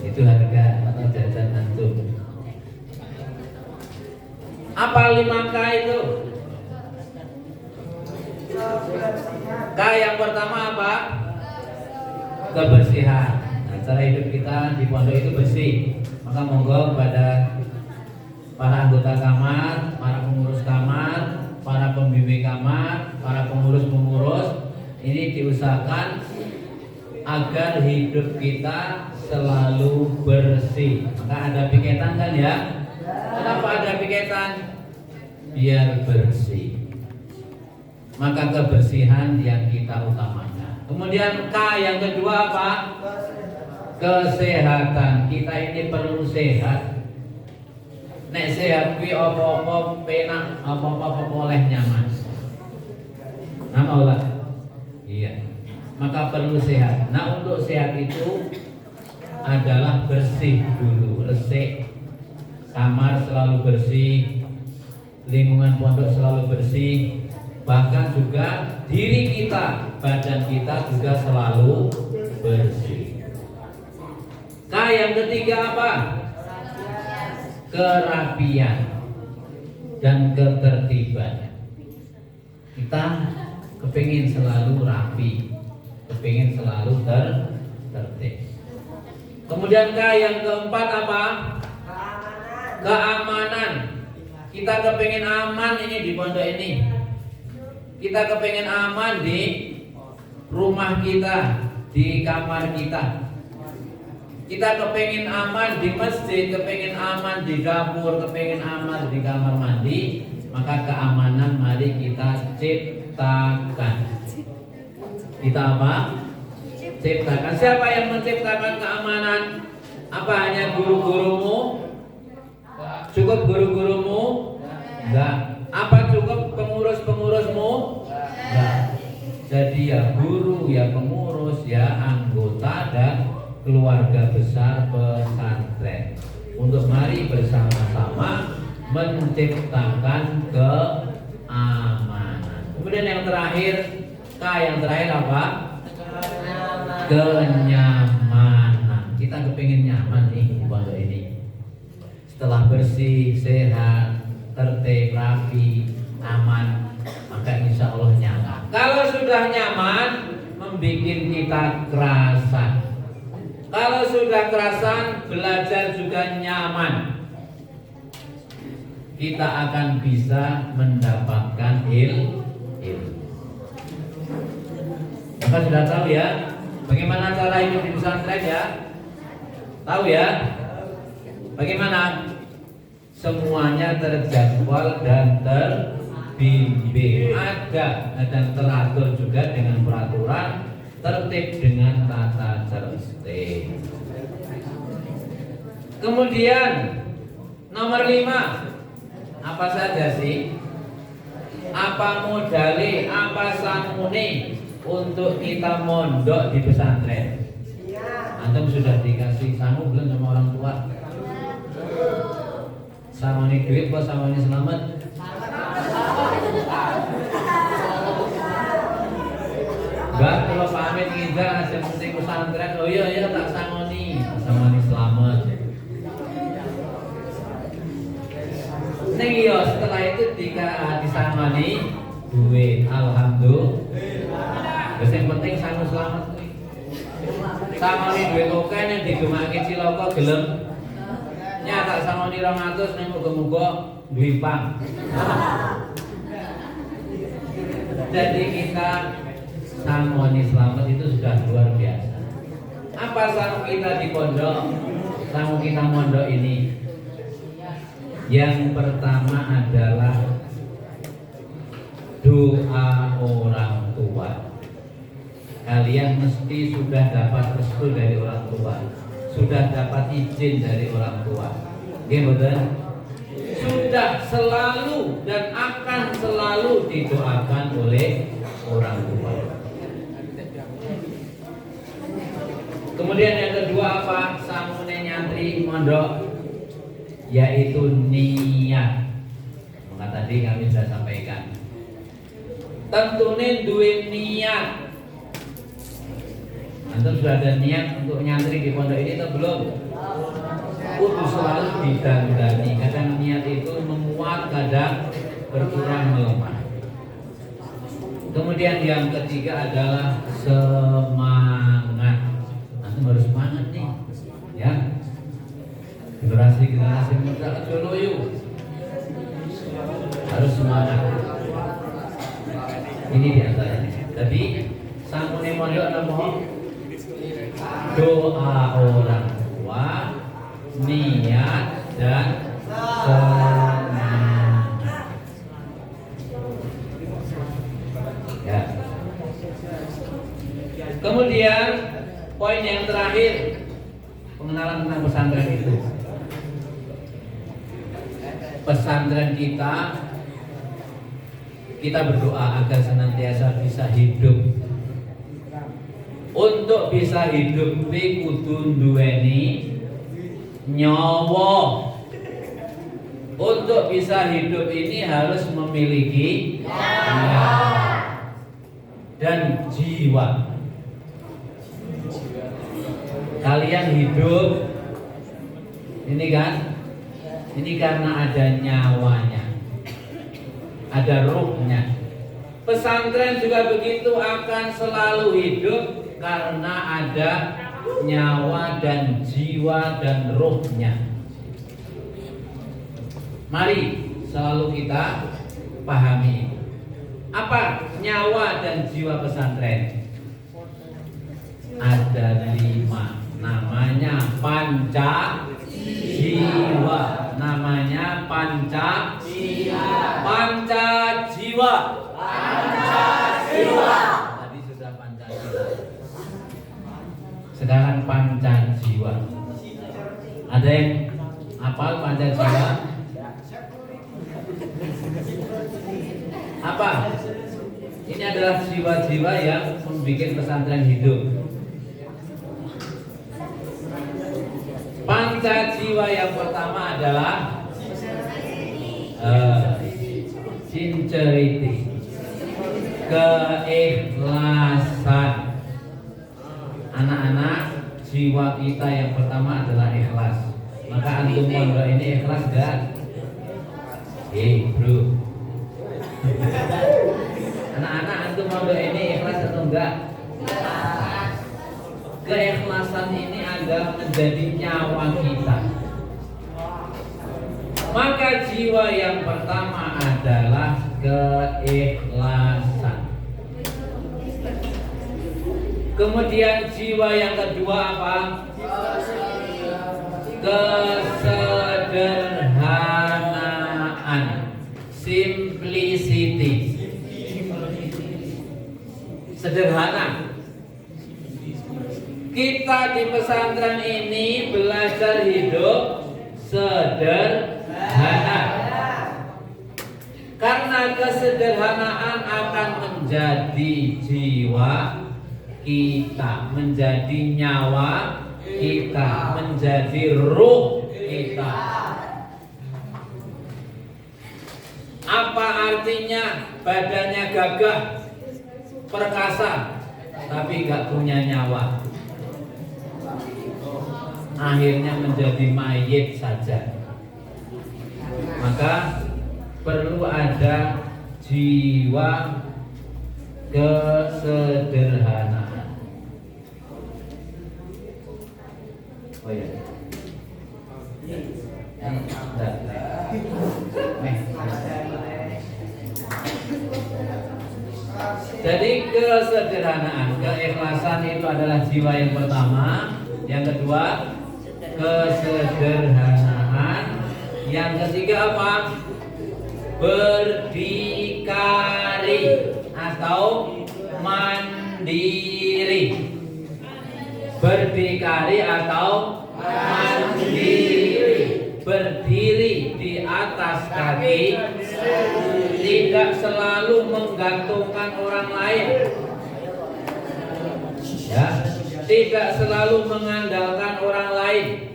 itu harga atau jajan antum. Apa 5K itu? K yang pertama apa? Kebersihan. Nah, cara hidup kita di pondok itu bersih. Maka monggo kepada para anggota kamar, para pengurus kamar, para pembimbing kamar, para pengurus-pengurus, ini diusahakan agar hidup kita selalu bersih. Maka ada piketan kan ya? Kenapa ada piketan? Biar bersih. Maka kebersihan yang kita utamakan. Kemudian K yang kedua apa? Kesehatan. Kita ini perlu sehat. Nek sehat kuwi apa-apa penak, apa-apa boleh nyaman. Nama Allah. Iya. Maka perlu sehat. Nah, untuk sehat itu adalah bersih dulu, resik. Kamar selalu bersih, lingkungan pondok selalu bersih, bahkan juga diri kita, badan kita juga selalu bersih. Nah, yang ketiga apa? Kerapian dan ketertiban. Kita kepingin selalu rapi, kepingin selalu tertib. Kemudian yang keempat apa? Keamanan. Kita kepingin aman ini di pondok ini. Kita kepingin aman di rumah kita, di kamar kita. Kita kepingin aman di masjid, kepingin aman di dapur, kepingin aman di kamar mandi. Maka keamanan mari kita ciptakan. Kita apa? Ciptakan. Siapa yang menciptakan keamanan? Apa hanya guru-gurumu? Cukup guru-gurumu? Enggak. Apa cukup pengurus-pengurusmu? Enggak. Jadi ya guru, ya pengurus, ya anggota dan keluarga besar pesantren. Untuk mari bersama-sama menciptakan keamanan. Kemudian yang terakhir, K yang terakhir apa? Kenyamanan. Kita kepingin nyaman nih di pondok ini. Setelah bersih, sehat, tertib, rapi, aman, maka insya Allah nyaman. Kalau sudah nyaman, membuat kita kerasan. Kalau sudah kerasan, belajar juga nyaman. Kita akan bisa mendapatkan ilmu. Maka sudah tahu ya Bagaimana cara hidup di pesantren ya? Tahu ya? Bagaimana? Semuanya terjadwal dan terbimbing. Ada dan teratur juga dengan peraturan, tertib dengan tata tertib. Kemudian nomor 5, apa saja sih? Apa modali, apa sangune untuk kita mondok di pesantren? Antum sudah dikasih sangu belum sama orang tua? Sangune duit apa sangune selamat? Enggak, kalau Pak Amin nginjar hasil penting pesantren, oh iya tak sangoni selamat. Ning yo setelah itu disangoni duit, alhamdulillah. Yang penting sangu selamat kuwi. Sangoni duit oke ning digemake cilaka gelem. Nya tak sangoni 200 ning muga-muga duwe pang. Jadi kita sangoni selamat itu sudah luar biasa. Apa sangu kita di pondok? Sangu kita mondok ini. Yang pertama adalah doa orang tua. Kalian mesti sudah dapat restu dari orang tua, sudah dapat izin dari orang tua. Gimana? Sudah selalu dan akan selalu didoakan oleh orang tua. Kemudian yang kedua apa? Samune nyantri mondok, yaitu niat. Maka tadi kami sudah sampaikan. Tentunya duwe niat. Antum sudah ada niat untuk nyantri di pondok ini atau belum? Kudu selalu didandani. Kadang niat itu menguat, kadang berkurang melemah. Kemudian yang ketiga adalah semangat. Antum harus semangat nih, ya. Generasi muda dulu yuk, harus semangat. Ini diantaranya. Jadi sangune mondok napa? Doa orang tua, niat dan semangat. Ya. Kemudian poin yang terakhir, pengenalan tentang pesantren itu. Pesantren kita berdoa agar senantiasa bisa hidup. Untuk bisa hidup kudu duweni nyawa. Untuk bisa hidup ini harus memiliki nyawa dan jiwa. Kalian hidup ini kan? Ini karena ada nyawanya, ada ruhnya. Pesantren juga begitu, akan selalu hidup karena ada nyawa dan jiwa dan ruhnya. Mari selalu kita pahami apa nyawa dan jiwa pesantren. Ada 5, namanya Pancasila. Namanya Pancasila. Tadi sudah Pancasila. Sekarang Pancajiwa. Ada yang hafal Pancajiwa? Apa? Ini adalah jiwa-jiwa yang membuat pesantren hidup. Pancajiwa yang pertama adalah sincerity, keikhlasan. Anak-anak, jiwa kita yang pertama adalah ikhlas. Maka antum mondok ini ikhlas gak? Bro. Anak-anak antum mondok ini ikhlas atau enggak? Keikhlasan ini adalah menjadi nyawa kita. Maka jiwa yang pertama adalah keikhlasan. Kemudian jiwa yang kedua apa? Kesederhanaan, simplicity. Sederhana. Kita di pesantren ini belajar hidup sederhana. Karena kesederhanaan akan menjadi jiwa kita, menjadi nyawa kita, menjadi ruh kita. Apa artinya badannya gagah, perkasa, tapi gak punya nyawa? Akhirnya menjadi mayit saja. Maka perlu ada jiwa kesederhanaan. Oh ya. Jadi kesederhanaan, keikhlasan itu adalah jiwa yang pertama. Yang kedua, kesederhanaan. Yang ketiga apa? Berdikari atau mandiri. Berdikari atau mandiri. Berdiri di atas kaki, tidak selalu menggantungkan orang lain, ya, tidak selalu mengandalkan orang lain.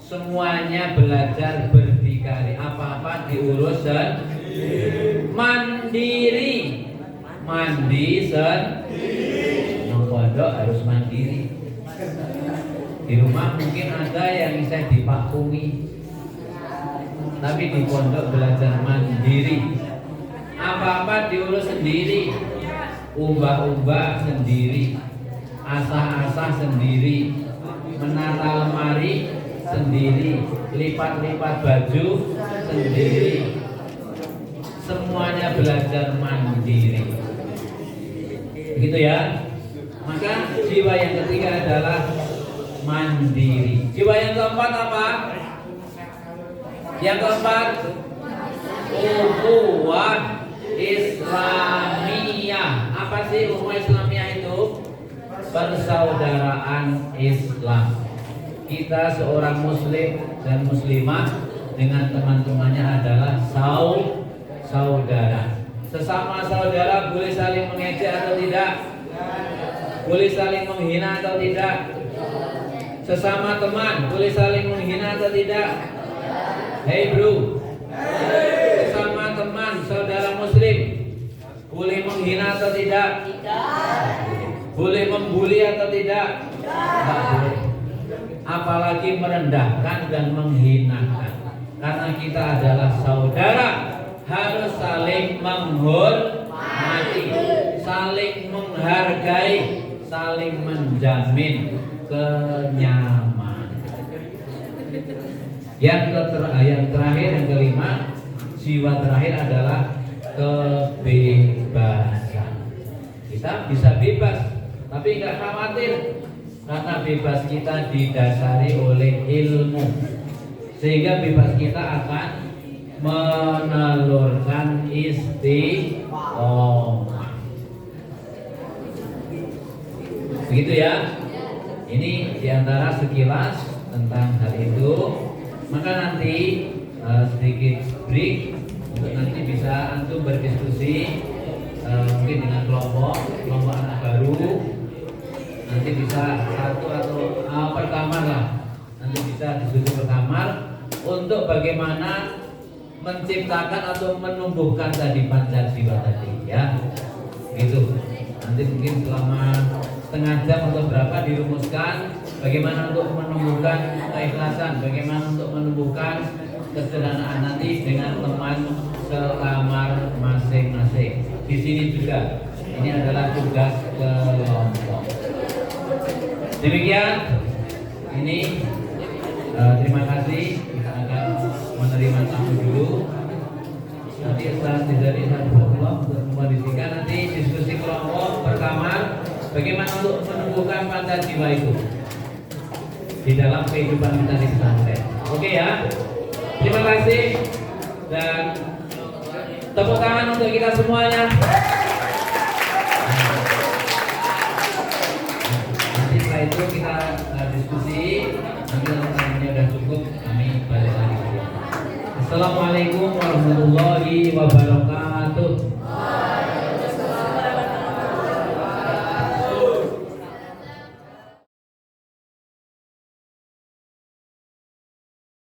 Semuanya belajar berdikari, apa-apa diurus sendiri. Mandiri, mandi sendiri. Pondok harus mandiri. Di rumah mungkin ada yang bisa dipakumi, tapi di pondok belajar mandiri. Apa-apa diurus sendiri, ubah-ubah sendiri, asah-asah sendiri, menata lemari sendiri, lipat-lipat baju sendiri. Semuanya belajar mandiri. Begitu ya. Maka jiwa yang ketiga adalah mandiri. Jiwa yang keempat apa? Yang keempat, ukhuwah Islamiyah. Apa sih ukhuwah Islamiyah itu? Persaudaraan Islam. Kita seorang muslim dan muslimah dengan teman-temannya adalah saudara. Sesama saudara boleh saling mengejek atau tidak? Boleh saling menghina atau tidak? Sesama teman boleh saling menghina atau tidak? Hey bro, sesama teman saudara muslim boleh menghina atau tidak? Boleh membuli atau tidak? Tidak boleh. Apalagi merendahkan dan menghinakan. Karena kita adalah saudara, harus saling menghormati, saling menghargai, saling menjamin kenyamanan. Yang terakhir, yang kelima, jiwa terakhir adalah kebebasan. Kita bisa bebas, tapi nggak khawatir, karena bebas kita didasari oleh ilmu, sehingga bebas kita akan menelurkan istiqomah. Begitu ya. Ini diantara sekilas tentang hal itu. Maka nanti sedikit break untuk nanti bisa antum berdiskusi mungkin dengan kelompok anak baru. Nanti bisa satu atau per kamar lah. Nanti bisa diskusi per kamar untuk bagaimana menciptakan atau menumbuhkan tadi Pancasila tadi, ya. Gitu. Nanti mungkin selama setengah jam atau berapa dirumuskan bagaimana untuk menumbuhkan keikhlasan, bagaimana untuk menumbuhkan kesederhanaan nanti dengan teman sekamar masing-masing. Di sini juga ini adalah tugas kelompok. Demikian, ini terima kasih. Kita akan menerima tamu dulu. Nanti setelah dari satu kelompok untuk mengkondisikan nanti diskusi kelompok per kamar. Bagaimana untuk menumbuhkan pada jiwa itu di dalam kehidupan kita di pesantren. Oke ya. Terima kasih dan tepuk tangan untuk kita semuanya. Nanti setelah itu kita diskusi. Nanti kalau timenya udah cukup, kami balik lagi. Assalamualaikum warahmatullahi wabarakatuh.